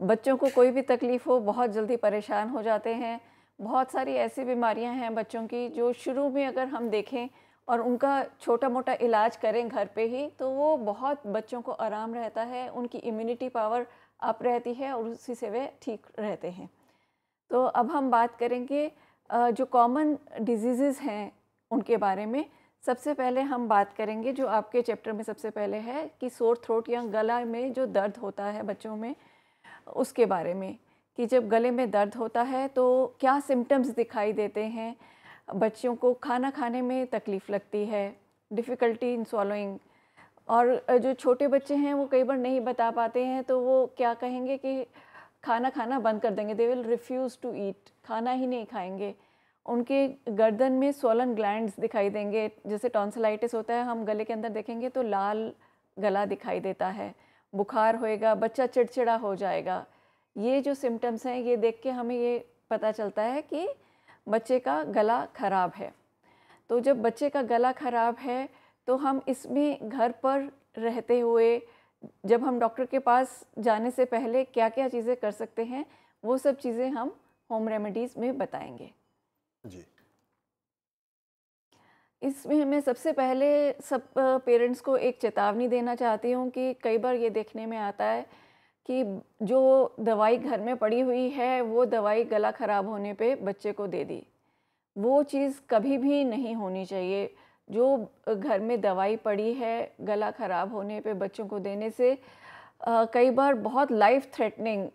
बच्चों को कोई भी तकलीफ़ हो बहुत जल्दी परेशान हो जाते हैं। बहुत सारी ऐसी बीमारियां हैं बच्चों की जो शुरू में अगर हम देखें और उनका छोटा मोटा इलाज करें घर पे ही तो वो बहुत बच्चों को आराम रहता है, उनकी इम्यूनिटी पावर अप रहती है और उसी से वे ठीक रहते हैं। तो अब हम बात करेंगे जो कॉमन डिजीज़ हैं उनके बारे में। सबसे पहले हम बात करेंगे जो आपके चैप्टर में सबसे पहले है कि सोर थ्रोट या गला में जो दर्द होता है बच्चों में, उसके बारे में कि जब गले में दर्द होता है तो क्या सिम्टम्स दिखाई देते हैं। बच्चों को खाना खाने में तकलीफ़ लगती है, डिफ़िकल्टी इन swallowing, और जो छोटे बच्चे हैं वो कई बार नहीं बता पाते हैं तो वो क्या कहेंगे कि खाना खाना बंद कर देंगे, they will refuse to eat, खाना ही नहीं खाएंगे। उनके गर्दन में स्वॉलन ग्लैंड्स दिखाई देंगे, जैसे टॉन्सिलाइटिस होता है, हम गले के अंदर देखेंगे तो लाल गला दिखाई देता है। बुखार होएगा, बच्चा चिड़चिड़ा हो जाएगा। ये जो सिम्टम्स हैं ये देख के हमें ये पता चलता है कि बच्चे का गला ख़राब है। तो जब बच्चे का गला ख़राब है तो हम इसमें घर पर रहते हुए जब हम डॉक्टर के पास जाने से पहले क्या क्या चीज़ें कर सकते हैं वो सब चीज़ें हम होम रेमेडीज़ में बताएंगे जी। इसमें मैं सबसे पहले सब पेरेंट्स को एक चेतावनी देना चाहती हूँ कि कई बार ये देखने में आता है कि जो दवाई घर में पड़ी हुई है वो दवाई गला ख़राब होने पे बच्चे को दे दी। वो चीज़ कभी भी नहीं होनी चाहिए। जो घर में दवाई पड़ी है गला ख़राब होने पे बच्चों को देने से कई बार बहुत लाइफ थ्रेटनिंग,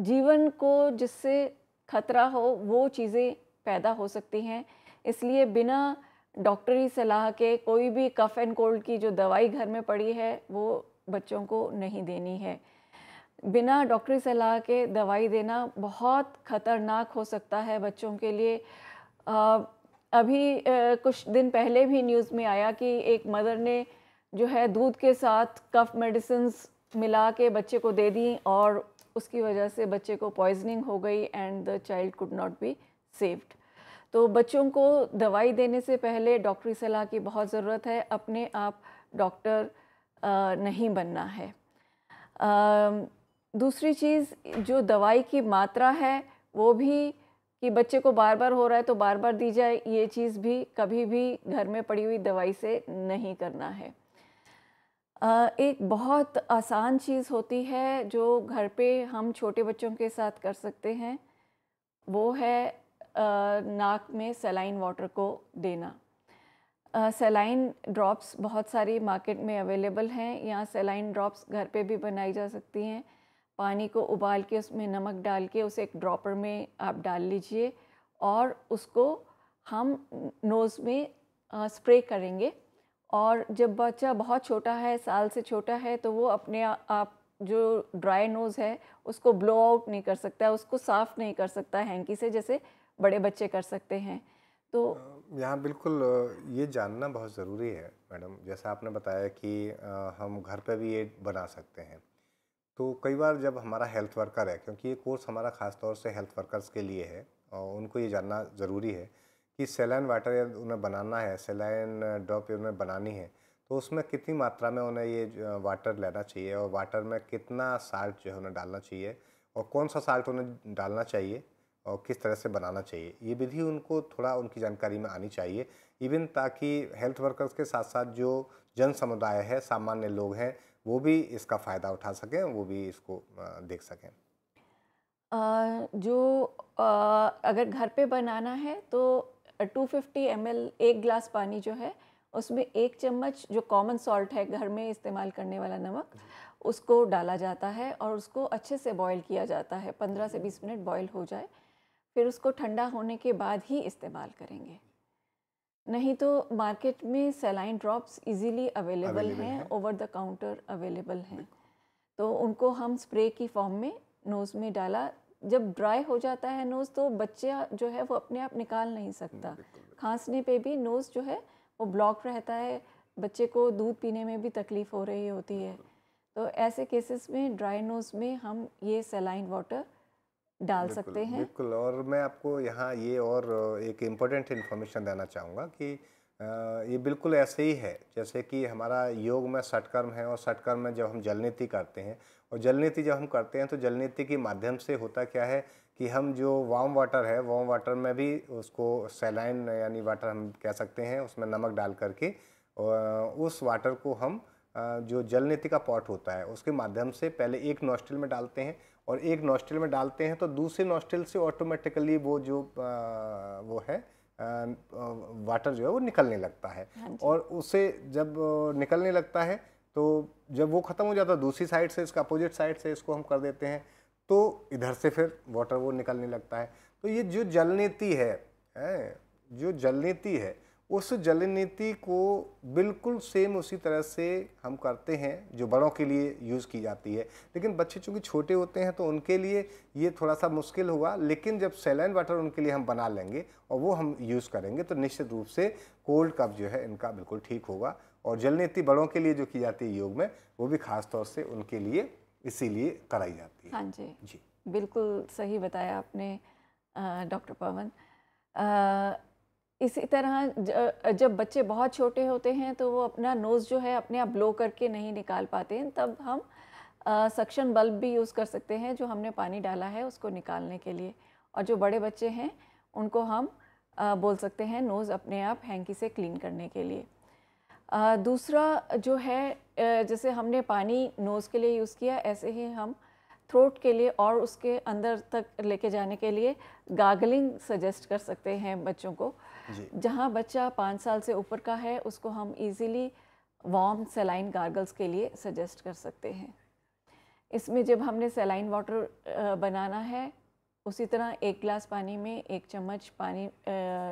जीवन को जिससे खतरा हो वो चीज़ें पैदा हो सकती हैं। इसलिए बिना डॉक्टरी सलाह के कोई भी कफ़ एंड कोल्ड की जो दवाई घर में पड़ी है वो बच्चों को नहीं देनी है। बिना डॉक्टरी सलाह के दवाई देना बहुत ख़तरनाक हो सकता है बच्चों के लिए। अभी कुछ दिन पहले भी न्यूज़ में आया कि एक मदर ने जो है दूध के साथ कफ मेडिसिन्स मिला के बच्चे को दे दी और उसकी वजह से बच्चे को पॉइजनिंग हो गई and the child could not be saved. तो बच्चों को दवाई देने से पहले डॉक्टरी सलाह की बहुत ज़रूरत है। अपने आप डॉक्टर नहीं बनना है। दूसरी चीज़ जो दवाई की मात्रा है वो भी कि बच्चे को बार बार हो रहा है तो बार बार दी जाए, ये चीज़ भी कभी भी घर में पड़ी हुई दवाई से नहीं करना है। एक बहुत आसान चीज़ होती है जो घर पे हम छोटे बच्चों के साथ कर सकते हैं, वो है नाक में सलाइन वाटर को देना। सलाइन ड्रॉप्स बहुत सारी मार्केट में अवेलेबल हैं, या सलाइन ड्रॉप्स घर पे भी बनाई जा सकती हैं। पानी को उबाल के उसमें नमक डाल के उसे एक ड्रॉपर में आप डाल लीजिए और उसको हम नोज़ में स्प्रे करेंगे। और जब बच्चा बहुत छोटा है, साल से छोटा है, तो वो अपने आप जो ड्राई नोज़ है उसको ब्लो आउट नहीं कर सकता, उसको साफ़ नहीं कर सकता हैंकी से, जैसे बड़े बच्चे कर सकते हैं। तो यहाँ बिल्कुल ये जानना बहुत ज़रूरी है मैडम, जैसा आपने बताया कि हम घर पे भी ये बना सकते हैं। तो कई बार जब हमारा हेल्थ वर्कर है, क्योंकि ये कोर्स हमारा ख़ास तौर से हेल्थ वर्कर्स के लिए है और उनको ये जानना ज़रूरी है कि सलाइन वाटर उन्हें बनाना है, सलाइन ड्रॉप उन्हें बनानी है, तो उसमें कितनी मात्रा में उन्हें ये वाटर लेना चाहिए और वाटर में कितना साल्ट जो है उन्हें डालना चाहिए और कौन सा साल्ट उन्हें डालना चाहिए और किस तरह से बनाना चाहिए, ये विधि उनको थोड़ा उनकी जानकारी में आनी चाहिए। इवन ताकि हेल्थ वर्कर्स के साथ साथ जो जन समुदाय है, सामान्य लोग हैं, वो भी इसका फ़ायदा उठा सकें, वो भी इसको देख सकें। अगर घर पे बनाना है तो 250 ml 1 गिलास पानी जो है उसमें 1 चम्मच जो कॉमन सॉल्ट है, घर में इस्तेमाल करने वाला नमक, उसको डाला जाता है और उसको अच्छे से बॉईल किया जाता है। 15 से 20 मिनट बॉईल हो जाए, फिर उसको ठंडा होने के बाद ही इस्तेमाल करेंगे। नहीं तो मार्केट में सलाइन ड्रॉप्स इजीली अवेलेबल हैं, ओवर द काउंटर अवेलेबल हैं, तो उनको हम स्प्रे की फॉर्म में नोज़ में डाला। जब ड्राई हो जाता है नोज़ तो बच्चा जो है वो अपने आप निकाल नहीं सकता। खांसने पे भी नोज़ जो है वो ब्लॉक रहता है, बच्चे को दूध पीने में भी तकलीफ़ हो रही होती है। तो ऐसे केसेस में ड्राई नोज़ में हम ये सलाइन वाटर डाल सकते हैं। बिल्कुल। और मैं आपको यहाँ ये और एक इम्पोर्टेंट इन्फॉर्मेशन देना चाहूँगा कि ये बिल्कुल ऐसे ही है जैसे कि हमारा योग में षटकर्म है, और षटकर्म में जब हम जल नीति करते हैं, और जल नीति जब हम करते हैं तो जल नीति के माध्यम से होता क्या है कि हम जो वार्म वाटर है, वार्म वाटर में भी उसको सैलाइन यानी वाटर हम कह सकते हैं, उसमें नमक डाल करके उस वाटर को हम जो जल नीति का पॉट होता है उसके माध्यम से पहले एक नॉस्ट्रिल में डालते हैं, और एक नॉस्ट्रिल में डालते हैं तो दूसरे नॉस्ट्रिल से ऑटोमेटिकली वो जो वो है वाटर जो है वो निकलने लगता है। और उसे जब निकलने लगता है तो जब वो ख़त्म हो जाता है दूसरी साइड से, इसका अपोजिट साइड से इसको हम कर देते हैं, तो इधर से फिर वाटर वो निकलने लगता है। तो ये जो जल नीति है, जो जल नीति है, उस जल नीति को बिल्कुल सेम उसी तरह से हम करते हैं जो बड़ों के लिए यूज़ की जाती है। लेकिन बच्चे चूँकि छोटे होते हैं तो उनके लिए ये थोड़ा सा मुश्किल होगा, लेकिन जब सैलाइन वाटर उनके लिए हम बना लेंगे और वो हम यूज़ करेंगे तो निश्चित रूप से कोल्ड कफ जो है इनका बिल्कुल ठीक होगा। और जल नीति बड़ों के लिए जो की जाती है योग में, वो भी ख़ास तौर से उनके लिए इसीलिए कराई जाती है। हाँ जी, जी बिल्कुल सही बताया आपने डॉक्टर पवन। इसी तरह जब बच्चे बहुत छोटे होते हैं तो वो अपना नोज़ जो है अपने आप ब्लो करके नहीं निकाल पाते हैं, तब हम सक्शन बल्ब भी यूज़ कर सकते हैं जो हमने पानी डाला है उसको निकालने के लिए। और जो बड़े बच्चे हैं उनको हम बोल सकते हैं नोज़ अपने आप हैंकी से क्लीन करने के लिए। दूसरा जो है, जैसे हमने पानी नोज़ के लिए यूज़ किया, ऐसे ही हम थ्रोट के लिए और उसके अंदर तक लेके जाने के लिए गार्गलिंग सजेस्ट कर सकते हैं बच्चों को। जहाँ बच्चा 5 साल से ऊपर का है उसको हम इजीली वार्म सलाइन गार्गल्स के लिए सजेस्ट कर सकते हैं। इसमें जब हमने सलाइन वाटर बनाना है, उसी तरह 1 गिलास पानी में 1 चम्मच पानी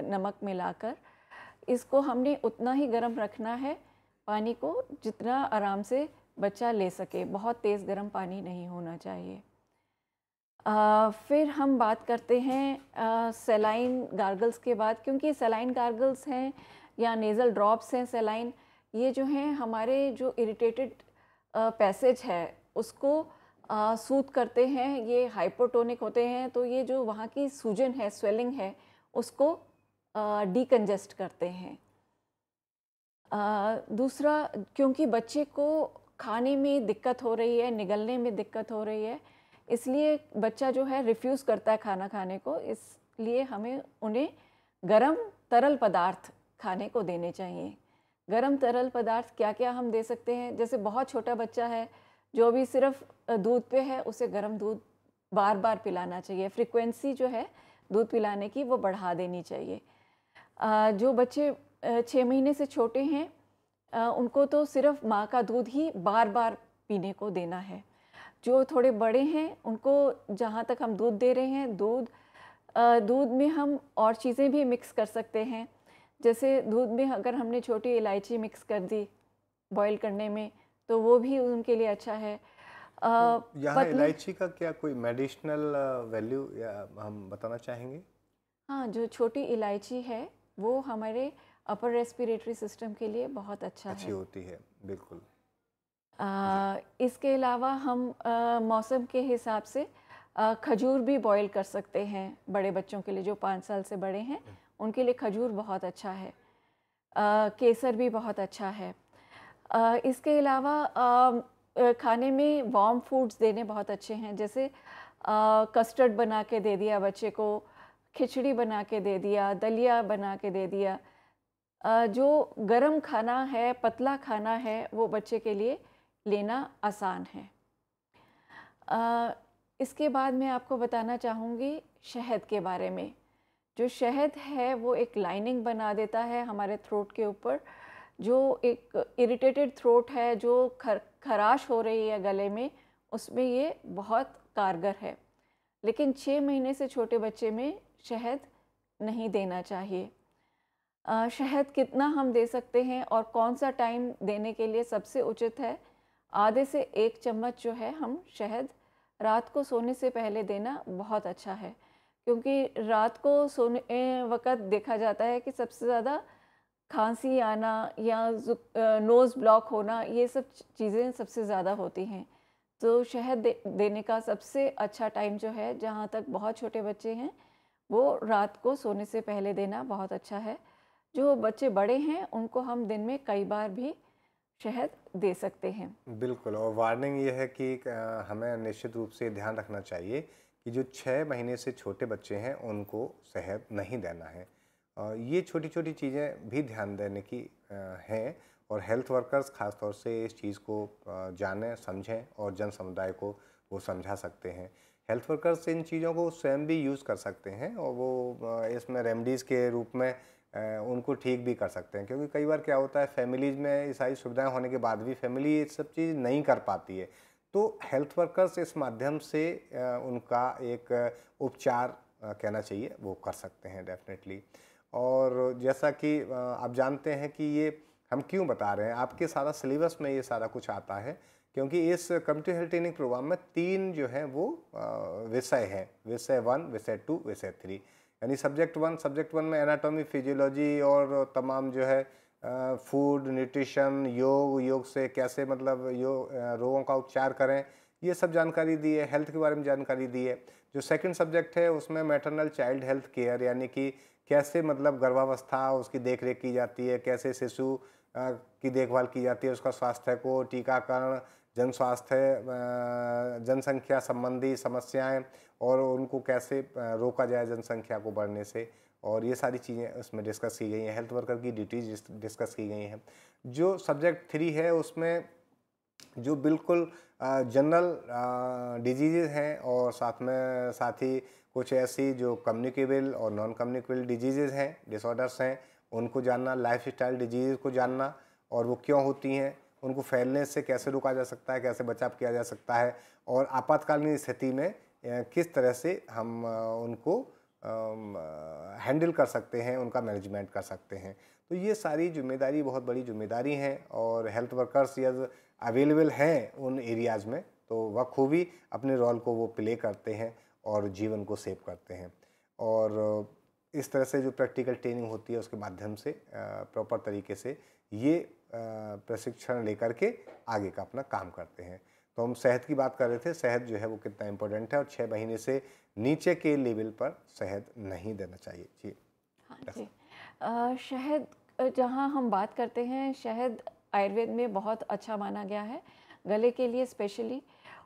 नमक मिलाकर इसको हमने उतना ही गर्म रखना है पानी को जितना आराम से बच्चा ले सके, बहुत तेज़ गर्म पानी नहीं होना चाहिए। फिर हम बात करते हैं सलाइन गार्गल्स के बाद, क्योंकि सलाइन गार्गल्स हैं या नेज़ल ड्रॉप्स हैं सलाइन, ये जो हैं हमारे जो इरिटेटेड पैसेज है उसको सूद करते हैं, ये हाइपोटोनिक होते हैं, तो ये जो वहाँ की सूजन है, स्वेलिंग है, उसको डीकंजेस्ट करते हैं। दूसरा, क्योंकि बच्चे को खाने में दिक्कत हो रही है, निगलने में दिक्कत हो रही है, इसलिए बच्चा जो है रिफ्यूज़ करता है खाना खाने को, इसलिए हमें उन्हें गरम तरल पदार्थ खाने को देने चाहिए। गरम तरल पदार्थ क्या क्या हम दे सकते हैं, जैसे बहुत छोटा बच्चा है जो भी सिर्फ दूध पे है, उसे गरम दूध बार बार पिलाना चाहिए। फ्रीक्वेंसी जो है दूध पिलाने की वो बढ़ा देनी चाहिए। जो बच्चे 6 महीने से छोटे हैं उनको तो सिर्फ माँ का दूध ही बार बार पीने को देना है। जो थोड़े बड़े हैं उनको जहाँ तक हम दूध दे रहे हैं, दूध में हम और चीज़ें भी मिक्स कर सकते हैं। जैसे दूध में अगर हमने छोटी इलायची मिक्स कर दी बॉईल करने में, तो वो भी उनके लिए अच्छा है। यहाँ इलायची का क्या कोई मेडिसिनल वैल्यू या हम बताना चाहेंगे? हाँ, जो छोटी इलायची है वो हमारे अपर रेस्पिरेटरी सिस्टम के लिए बहुत अच्छी होती है, बिल्कुल। इसके अलावा हम मौसम के हिसाब से खजूर भी बॉईल कर सकते हैं बड़े बच्चों के लिए। जो 5 साल से बड़े हैं उनके लिए खजूर बहुत अच्छा है। केसर भी बहुत अच्छा है। इसके अलावा खाने में वार्म फूड्स देने बहुत अच्छे हैं, जैसे कस्टर्ड बना के दे दिया बच्चे को, खिचड़ी बना के दे दिया, दलिया बना के दे दिया। जो गरम खाना है, पतला खाना है, वो बच्चे के लिए लेना आसान है। इसके बाद मैं आपको बताना चाहूँगी शहद के बारे में। जो शहद है वो एक लाइनिंग बना देता है हमारे थ्रोट के ऊपर। जो एक इरिटेटेड थ्रोट है, जो खराश हो रही है गले में, उसमें ये बहुत कारगर है। लेकिन 6 महीने से छोटे बच्चे में शहद नहीं देना चाहिए। शहद कितना हम दे सकते हैं और कौन सा टाइम देने के लिए सबसे उचित है, आधे से 1 चम्मच जो है हम शहद रात को सोने से पहले देना बहुत अच्छा है। क्योंकि रात को सोने वक़्त देखा जाता है कि सबसे ज़्यादा खांसी आना या नोज़ ब्लॉक होना, ये सब चीज़ें सबसे ज़्यादा होती हैं। तो शहद देने का सबसे अच्छा टाइम जो है, जहाँ तक बहुत छोटे बच्चे हैं, वो रात को सोने से पहले देना बहुत अच्छा है। जो बच्चे बड़े हैं उनको हम दिन में कई बार भी शहद दे सकते हैं। बिल्कुल, और वार्निंग ये है कि हमें निश्चित रूप से ध्यान रखना चाहिए कि जो 6 महीने से छोटे बच्चे हैं उनको शहद नहीं देना है। ये छोटी छोटी चीज़ें भी ध्यान देने की हैं, और हेल्थ वर्कर्स ख़ास तौर से इस चीज़ को जानें, समझें और जन समुदाय को वो समझा सकते हैं। हेल्थ वर्कर्स इन चीज़ों को स्वयं भी यूज़ कर सकते हैं, और वो इसमें रेमेडीज़ के रूप में उनको ठीक भी कर सकते हैं, क्योंकि कई बार क्या होता है, फैमिलीज़ में ये सारी सुविधाएं होने के बाद भी फैमिली ये सब चीज़ नहीं कर पाती है। तो हेल्थ वर्कर्स इस माध्यम से उनका एक उपचार कहना चाहिए वो कर सकते हैं डेफिनेटली। और जैसा कि आप जानते हैं कि ये हम क्यों बता रहे हैं, आपके सारा सिलेबस में ये सारा कुछ आता है, क्योंकि इस कम्युनिटी हेल्थ ट्रेनिंग प्रोग्राम में 3 जो हैं वो विषय हैं, विषय 1, विषय 2, विषय 3। यानी सब्जेक्ट 1 में एनाटॉमी, फिजियोलॉजी और तमाम जो है फूड, न्यूट्रिशन, योग से कैसे मतलब रोगों का उपचार करें, ये सब जानकारी दी है। हेल्थ के बारे में जानकारी दी है। जो सेकंड सब्जेक्ट है उसमें मैटरनल चाइल्ड हेल्थ केयर, यानी कि कैसे मतलब गर्भावस्था उसकी देखरेख की जाती है, कैसे शिशु की देखभाल की जाती है, उसका स्वास्थ्य को, टीकाकरण, जन स्वास्थ्य, जनसंख्या संबंधी समस्याएं और उनको कैसे रोका जाए जनसंख्या को बढ़ने से, और ये सारी चीज़ें उसमें डिस्कस की गई हैं। हेल्थ वर्कर की ड्यूटीज डिस्कस की गई हैं। जो सब्जेक्ट 3 है उसमें जो बिल्कुल जनरल डिजीज़ हैं, और साथ ही कुछ ऐसी जो कम्युनिकेबल और नॉन कम्युनिकेबल डिजीज़ हैं, डिसऑर्डर्स हैं, उनको जानना, लाइफस्टाइल डिजीज़ को जानना और वो क्यों होती हैं, उनको फैलने से कैसे रोका जा सकता है, कैसे बचाव किया जा सकता है, और आपातकालीन स्थिति में किस तरह से हम उनको हैंडल कर सकते हैं, उनका मैनेजमेंट कर सकते हैं। तो ये सारी जिम्मेदारी बहुत बड़ी जिम्मेदारी हैं, और हेल्थ वर्कर्स यदि अवेलेबल हैं उन एरियाज़ में तो वह खूबी अपने रोल को वो प्ले करते हैं और जीवन को सेव करते हैं। और इस तरह से जो प्रैक्टिकल ट्रेनिंग होती है उसके माध्यम से प्रॉपर तरीके से ये प्रशिक्षण लेकर के आगे का अपना काम करते हैं। तो हम शहद की बात कर रहे थे, शहद जो है वो कितना इम्पोर्टेंट है, और 6 महीने से नीचे के लेवल पर शहद नहीं देना चाहिए। जी हाँ जी। शहद जहाँ हम बात करते हैं, शहद आयुर्वेद में बहुत अच्छा माना गया है गले के लिए स्पेशली,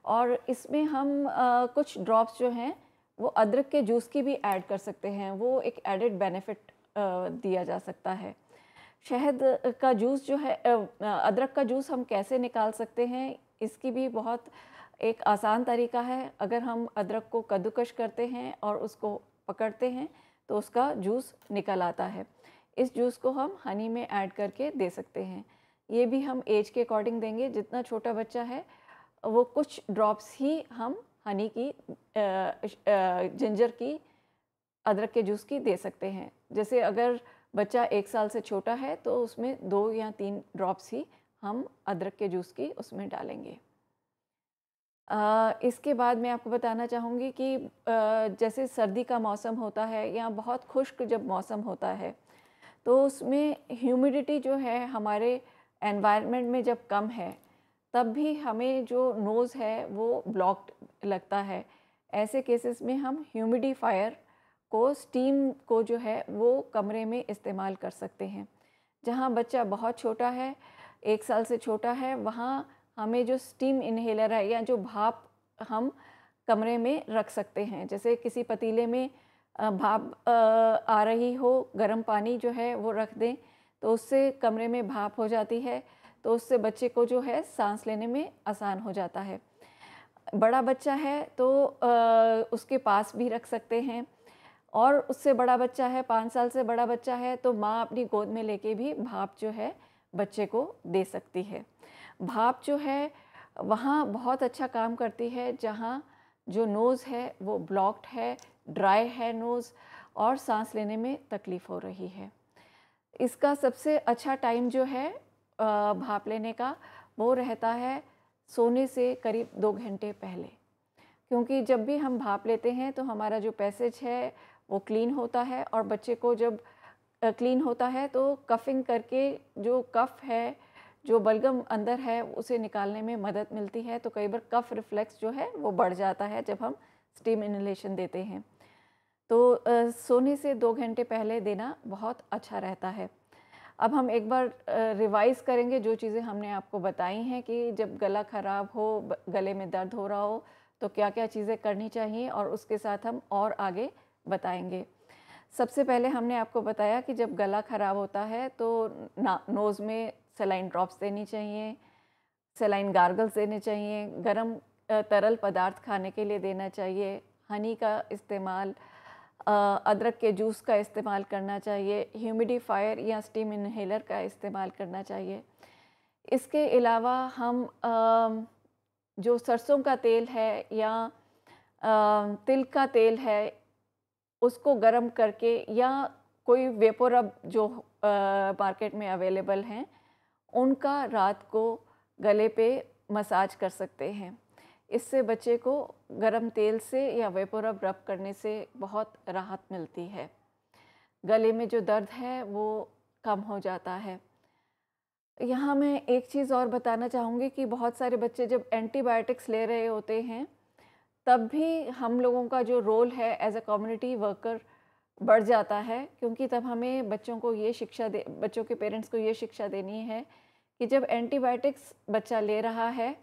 और इसमें हम कुछ ड्रॉप्स जो हैं वो अदरक के जूस की भी ऐड कर सकते हैं, वो एक एडेड बेनिफिट दिया जा सकता है। शहद का जूस जो है, अदरक का जूस हम कैसे निकाल सकते हैं, इसकी भी बहुत एक आसान तरीका है। अगर हम अदरक को कद्दूकश करते हैं और उसको पकड़ते हैं तो उसका जूस निकल आता है। इस जूस को हम हनी में ऐड करके दे सकते हैं। ये भी हम एज के अकॉर्डिंग देंगे, जितना छोटा बच्चा है वो कुछ ड्रॉप्स ही हम हनी की, जिंजर की, अदरक के जूस की दे सकते हैं। जैसे अगर बच्चा 1 साल से छोटा है तो उसमें 2 या 3 ड्रॉप्स ही हम अदरक के जूस की उसमें डालेंगे। इसके बाद मैं आपको बताना चाहूँगी कि जैसे सर्दी का मौसम होता है या बहुत खुश्क जब मौसम होता है तो उसमें ह्यूमिडिटी जो है हमारे एनवायरनमेंट में जब कम है तब भी हमें जो नोज़ है वो ब्लॉक्ड लगता है। ऐसे केसेस में हम ह्यूमिडिफायर को, स्टीम को जो है वो कमरे में इस्तेमाल कर सकते हैं। जहाँ बच्चा बहुत छोटा है, 1 साल से छोटा है, वहाँ हमें जो स्टीम इन्हेलर है या जो भाप हम कमरे में रख सकते हैं। जैसे किसी पतीले में भाप आ रही हो, गर्म पानी जो है वो रख दें तो उससे कमरे में भाप हो जाती है, तो उससे बच्चे को जो है सांस लेने में आसान हो जाता है। बड़ा बच्चा है तो उसके पास भी रख सकते हैं, और उससे बड़ा बच्चा है, 5 साल से बड़ा बच्चा है, तो माँ अपनी गोद में लेके भी भाप जो है बच्चे को दे सकती है। भाप जो है वहाँ बहुत अच्छा काम करती है जहाँ जो नोज़ है वो ब्लॉक्ड है, ड्राई है नोज़, और सांस लेने में तकलीफ़ हो रही है। इसका सबसे अच्छा टाइम जो है भाप लेने का वो रहता है सोने से करीब 2 घंटे पहले, क्योंकि जब भी हम भाप लेते हैं तो हमारा जो पैसेज है वो क्लीन होता है, और बच्चे को जब क्लीन होता है तो कफिंग करके जो कफ है जो बलगम अंदर है उसे निकालने में मदद मिलती है। तो कई बार कफ रिफ्लेक्स जो है वो बढ़ जाता है जब हम स्टीम इनहेलेशन देते हैं। तो सोने से 2 घंटे पहले देना बहुत अच्छा रहता है। अब हम एक बार रिवाइज़ करेंगे जो चीज़ें हमने आपको बताई हैं कि जब गला ख़राब हो, गले में दर्द हो रहा हो तो क्या क्या चीज़ें करनी चाहिए, और उसके साथ हम और आगे बताएंगे। सबसे पहले हमने आपको बताया कि जब गला ख़राब होता है तो नोज़ में सेलाइन ड्रॉप्स देनी चाहिए, सेलाइन गार्गल्स देने चाहिए, गरम तरल पदार्थ खाने के लिए देना चाहिए, हनी का इस्तेमाल, अदरक के जूस का इस्तेमाल करना चाहिए, ह्यूमिडिफायर या स्टीम इनहेलर का इस्तेमाल करना चाहिए। इसके अलावा हम जो सरसों का तेल है या तिल का तेल है उसको गर्म करके, या कोई वेपोरब जो मार्केट में अवेलेबल हैं उनका रात को गले पे मसाज कर सकते हैं। इससे बच्चे को गरम तेल से या वेपोरब रब करने से बहुत राहत मिलती है, गले में जो दर्द है वो कम हो जाता है। यहाँ मैं एक चीज़ और बताना चाहूँगी कि बहुत सारे बच्चे जब एंटीबायोटिक्स ले रहे होते हैं तब भी हम लोगों का जो रोल है एज अ कम्युनिटी वर्कर बढ़ जाता है, क्योंकि तब हमें बच्चों के पेरेंट्स को ये शिक्षा देनी है कि जब एंटीबायोटिक्स बच्चा ले रहा है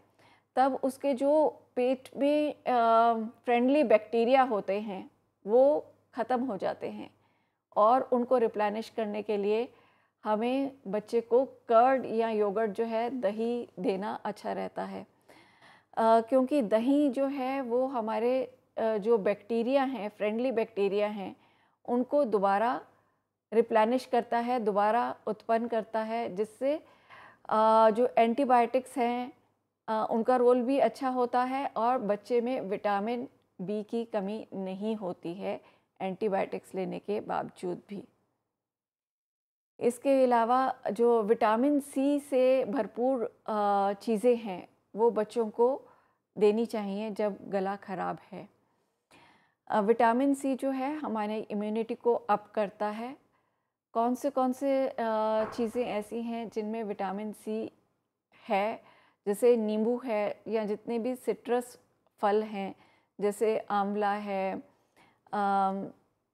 तब उसके जो पेट में फ्रेंडली बैक्टीरिया होते हैं वो ख़त्म हो जाते हैं, और उनको रिप्लेनिश करने के लिए हमें बच्चे को कर्ड या योगर्ट जो है दही देना अच्छा रहता है। क्योंकि दही जो है वो हमारे जो बैक्टीरिया हैं, फ्रेंडली बैक्टीरिया हैं, उनको दोबारा रिप्लेनिश करता है, दोबारा उत्पन्न करता है, जिससे जो एंटीबायोटिक्स हैं उनका रोल भी अच्छा होता है और बच्चे में विटामिन बी की कमी नहीं होती है एंटीबायोटिक्स लेने के बावजूद भी। इसके अलावा जो विटामिन सी से भरपूर चीज़ें हैं वो बच्चों को देनी चाहिए जब गला ख़राब है। विटामिन सी जो है हमारे इम्यूनिटी को अप करता है। कौन से चीज़ें ऐसी हैं जिनमें विटामिन सी है, जैसे नींबू है या जितने भी सिट्रस फल हैं जैसे आंवला है।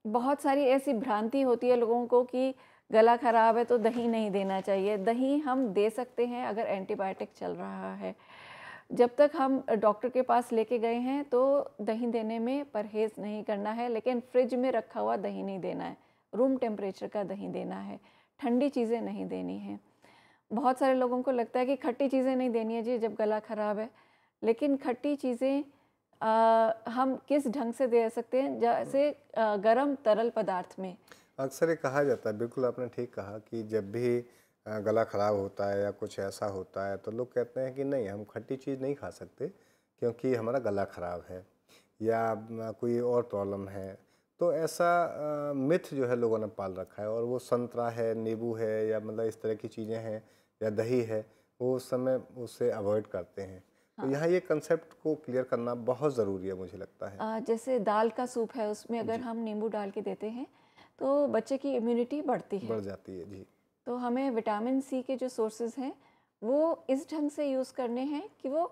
बहुत सारी ऐसी भ्रांति होती है लोगों को कि गला ख़राब है तो दही नहीं देना चाहिए। दही हम दे सकते हैं अगर एंटीबायोटिक चल रहा है। जब तक हम डॉक्टर के पास लेके गए हैं तो दही देने में परहेज़ नहीं करना है, लेकिन फ्रिज में रखा हुआ दही नहीं देना है, रूम टेम्परेचर का दही देना है, ठंडी चीज़ें नहीं देनी हैं। बहुत सारे लोगों को लगता है कि खट्टी चीज़ें नहीं देनी है जी जब गला ख़राब है, लेकिन खट्टी चीज़ें हम किस ढंग से दे सकते हैं, जैसे गरम तरल पदार्थ में। अक्सर ये कहा जाता है, बिल्कुल आपने ठीक कहा, कि जब भी गला ख़राब होता है या कुछ ऐसा होता है तो लोग कहते हैं कि नहीं, हम खट्टी चीज़ नहीं खा सकते क्योंकि हमारा गला ख़राब है या कोई और प्रॉब्लम है। तो ऐसा मिथ जो है लोगों ने पाल रखा है, और वो संतरा है, नींबू है या मतलब इस तरह की चीज़ें हैं या दही है, वो उस समय उसे अवॉइड करते हैं। तो यहाँ ये कंसेप्ट को क्लियर करना बहुत ज़रूरी है, मुझे लगता है। जैसे दाल का सूप है, उसमें अगर हम नींबू डाल के देते हैं तो बच्चे की इम्यूनिटी बढ़ जाती है जी। तो हमें विटामिन सी के जो सोर्सेज हैं वो इस ढंग से यूज़ करने हैं कि वो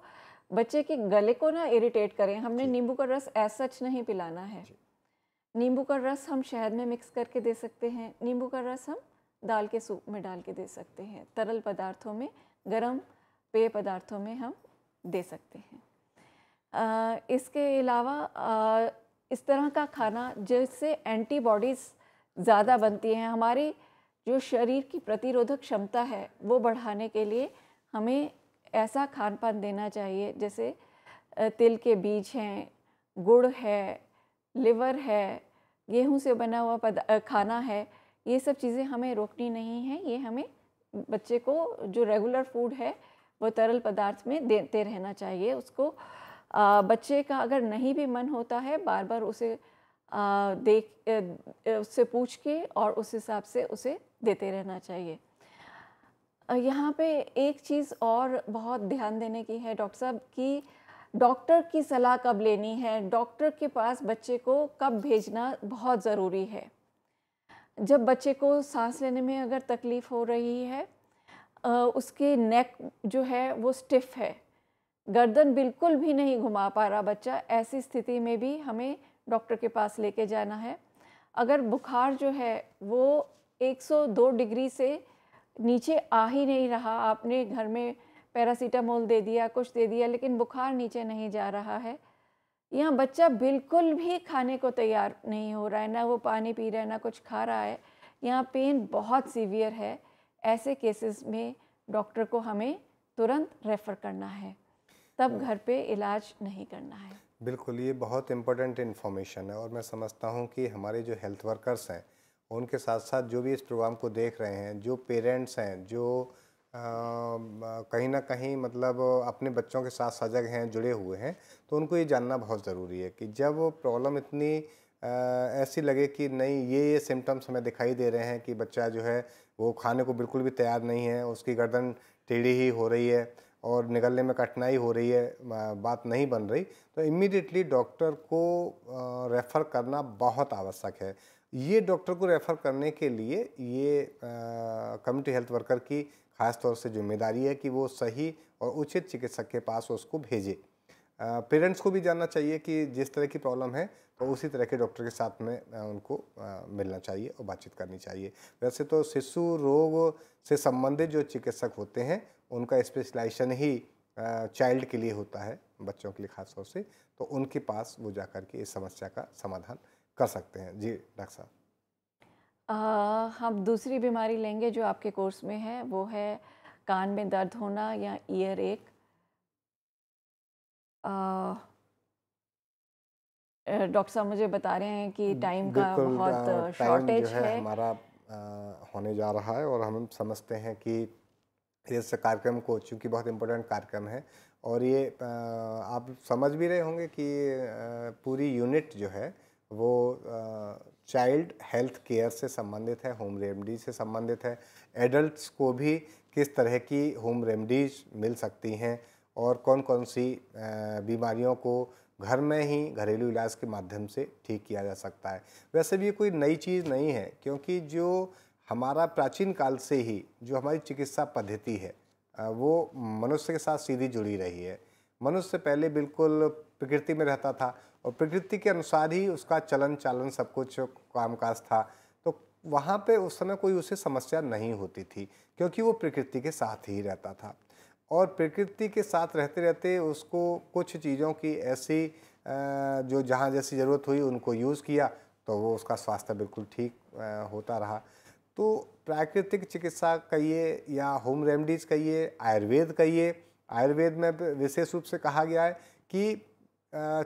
बच्चे के गले को ना इरिटेट करें। हमने नींबू का रस एज सच नहीं पिलाना है। नींबू का रस हम शहद में मिक्स करके दे सकते हैं, नींबू का रस हम दाल के सूप में डाल के दे सकते हैं, तरल पदार्थों में, गरम पेय पदार्थों में हम दे सकते हैं। इसके अलावा इस तरह का खाना जिससे एंटीबॉडीज़ ज़्यादा बनती हैं, हमारी जो शरीर की प्रतिरोधक क्षमता है वो बढ़ाने के लिए हमें ऐसा खान पान देना चाहिए, जैसे तिल के बीज हैं, गुड़ है, लिवर है, गेहूं से बना हुआ खाना है। ये सब चीज़ें हमें रोकनी नहीं है, ये हमें बच्चे को जो रेगुलर फूड है वो तरल पदार्थ में देते रहना चाहिए। उसको बच्चे का अगर नहीं भी मन होता है, बार बार उसे उससे पूछ के और उस हिसाब से उसे देते रहना चाहिए। यहाँ पे एक चीज़ और बहुत ध्यान देने की है डॉक्टर साहब, कि डॉक्टर की सलाह कब लेनी है, डॉक्टर के पास बच्चे को कब भेजना बहुत ज़रूरी है। जब बच्चे को सांस लेने में अगर तकलीफ़ हो रही है, उसके नेक जो है वो स्टिफ है, गर्दन बिल्कुल भी नहीं घुमा पा रहा बच्चा। ऐसी स्थिति में भी हमें डॉक्टर के पास लेके जाना है। अगर बुखार जो है वो 102 डिग्री से नीचे आ ही नहीं रहा, आपने घर में पैरासीटामोल दे दिया, कुछ दे दिया, लेकिन बुखार नीचे नहीं जा रहा है, यहाँ बच्चा बिल्कुल भी खाने को तैयार नहीं हो रहा है, ना वो पानी पी रहा है, ना कुछ खा रहा है, यहाँ पेन बहुत सीवियर है, ऐसे केसेस में डॉक्टर को हमें तुरंत रेफ़र करना है, तब घर पे इलाज नहीं करना है। बिल्कुल, ये बहुत इम्पोर्टेंट इन्फॉर्मेशन है और मैं समझता हूँ कि हमारे जो हेल्थ वर्कर्स हैं उनके साथ साथ जो भी इस प्रोग्राम को देख रहे हैं, जो पेरेंट्स हैं, जो कहीं ना कहीं मतलब अपने बच्चों के साथ सजग हैं, जुड़े हुए हैं, तो उनको ये जानना बहुत ज़रूरी है कि जब प्रॉब्लम इतनी ऐसी लगे कि नहीं ये सिम्टम्स हमें दिखाई दे रहे हैं कि बच्चा जो है वो खाने को बिल्कुल भी तैयार नहीं है, उसकी गर्दन टेढ़ी ही हो रही है और निगलने में कठिनाई हो रही है, बात नहीं बन रही, तो इमीडिएटली डॉक्टर को रेफ़र करना बहुत आवश्यक है। ये डॉक्टर को रेफ़र करने के लिए ये कम्युनिटी हेल्थ वर्कर की ख़ास तौर से जिम्मेदारी है कि वो सही और उचित चिकित्सक के पास उसको भेजे। पेरेंट्स को भी जानना चाहिए कि जिस तरह की प्रॉब्लम है तो उसी तरह के डॉक्टर के साथ में उनको मिलना चाहिए और बातचीत करनी चाहिए। वैसे तो शिशु रोग से संबंधित जो चिकित्सक होते हैं उनका स्पेशलाइजेशन ही चाइल्ड के लिए होता है, बच्चों के लिए ख़ास तौर से, तो उनके पास वो जाकर के इस समस्या का समाधान कर सकते हैं। जी डॉक्टर साहब। हम दूसरी बीमारी लेंगे जो आपके कोर्स में है, वो है कान में दर्द होना या ईयर एक। डॉक्टर साहब मुझे बता रहे हैं कि टाइम का बहुत शॉर्टेज है, हमारा होने जा रहा है और हम समझते हैं कि इस कार्यक्रम को, चूँकि बहुत इम्पोर्टेंट कार्यक्रम है और ये आप समझ भी रहे होंगे कि पूरी यूनिट जो है वो चाइल्ड हेल्थ केयर से संबंधित है, होम रेमेडी से संबंधित है। एडल्ट्स को भी किस तरह की होम रेमेडीज मिल सकती हैं और कौन कौन सी बीमारियों को घर में ही घरेलू इलाज के माध्यम से ठीक किया जा सकता है। वैसे भी ये कोई नई चीज़ नहीं है, क्योंकि जो हमारा प्राचीन काल से ही जो हमारी चिकित्सा पद्धति है वो मनुष्य के साथ सीधी जुड़ी रही है। मनुष्य पहले बिल्कुल प्रकृति में रहता था और प्रकृति के अनुसार ही उसका चलन चालन सब कुछ कामकाज था, तो वहाँ पे उस समय कोई उसे समस्या नहीं होती थी, क्योंकि वो प्रकृति के साथ ही रहता था। और प्रकृति के साथ रहते रहते उसको कुछ चीज़ों की ऐसी जो जहाँ जैसी ज़रूरत हुई उनको यूज़ किया तो वो उसका स्वास्थ्य बिल्कुल ठीक होता रहा। तो प्राकृतिक चिकित्सा कहिए या होम रेमेडीज़ कहिए, आयुर्वेद कहिए, आयुर्वेद में विशेष रूप से कहा गया है कि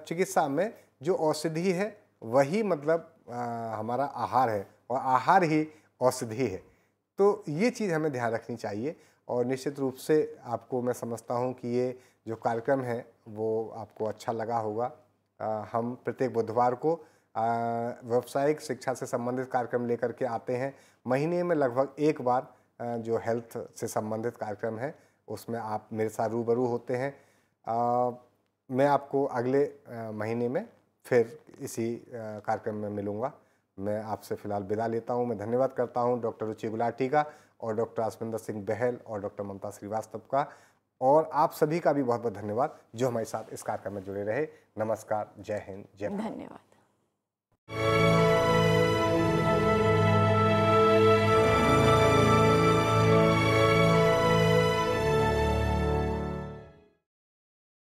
चिकित्सा में जो औषधि है वही मतलब हमारा आहार है और आहार ही औषधि है। तो ये चीज़ हमें ध्यान रखनी चाहिए और निश्चित रूप से आपको मैं समझता हूँ कि ये जो कार्यक्रम है वो आपको अच्छा लगा होगा। हम प्रत्येक बुधवार को व्यावसायिक शिक्षा से संबंधित कार्यक्रम लेकर के आते हैं। महीने में लगभग एक बार जो हेल्थ से संबंधित कार्यक्रम है उसमें आप मेरे साथ रूबरू होते हैं। मैं आपको अगले महीने में फिर इसी कार्यक्रम में मिलूँगा। मैं आपसे फ़िलहाल विदा लेता हूँ। मैं धन्यवाद करता हूँ डॉक्टर रुचि गुलाटी का और डॉक्टर आसमिंदर सिंह बहल और डॉक्टर ममता श्रीवास्तव का, और आप सभी का भी बहुत बहुत धन्यवाद जो हमारे साथ इस कार्यक्रम में जुड़े रहे। नमस्कार, जय हिंद, जय भारत। धन्यवाद।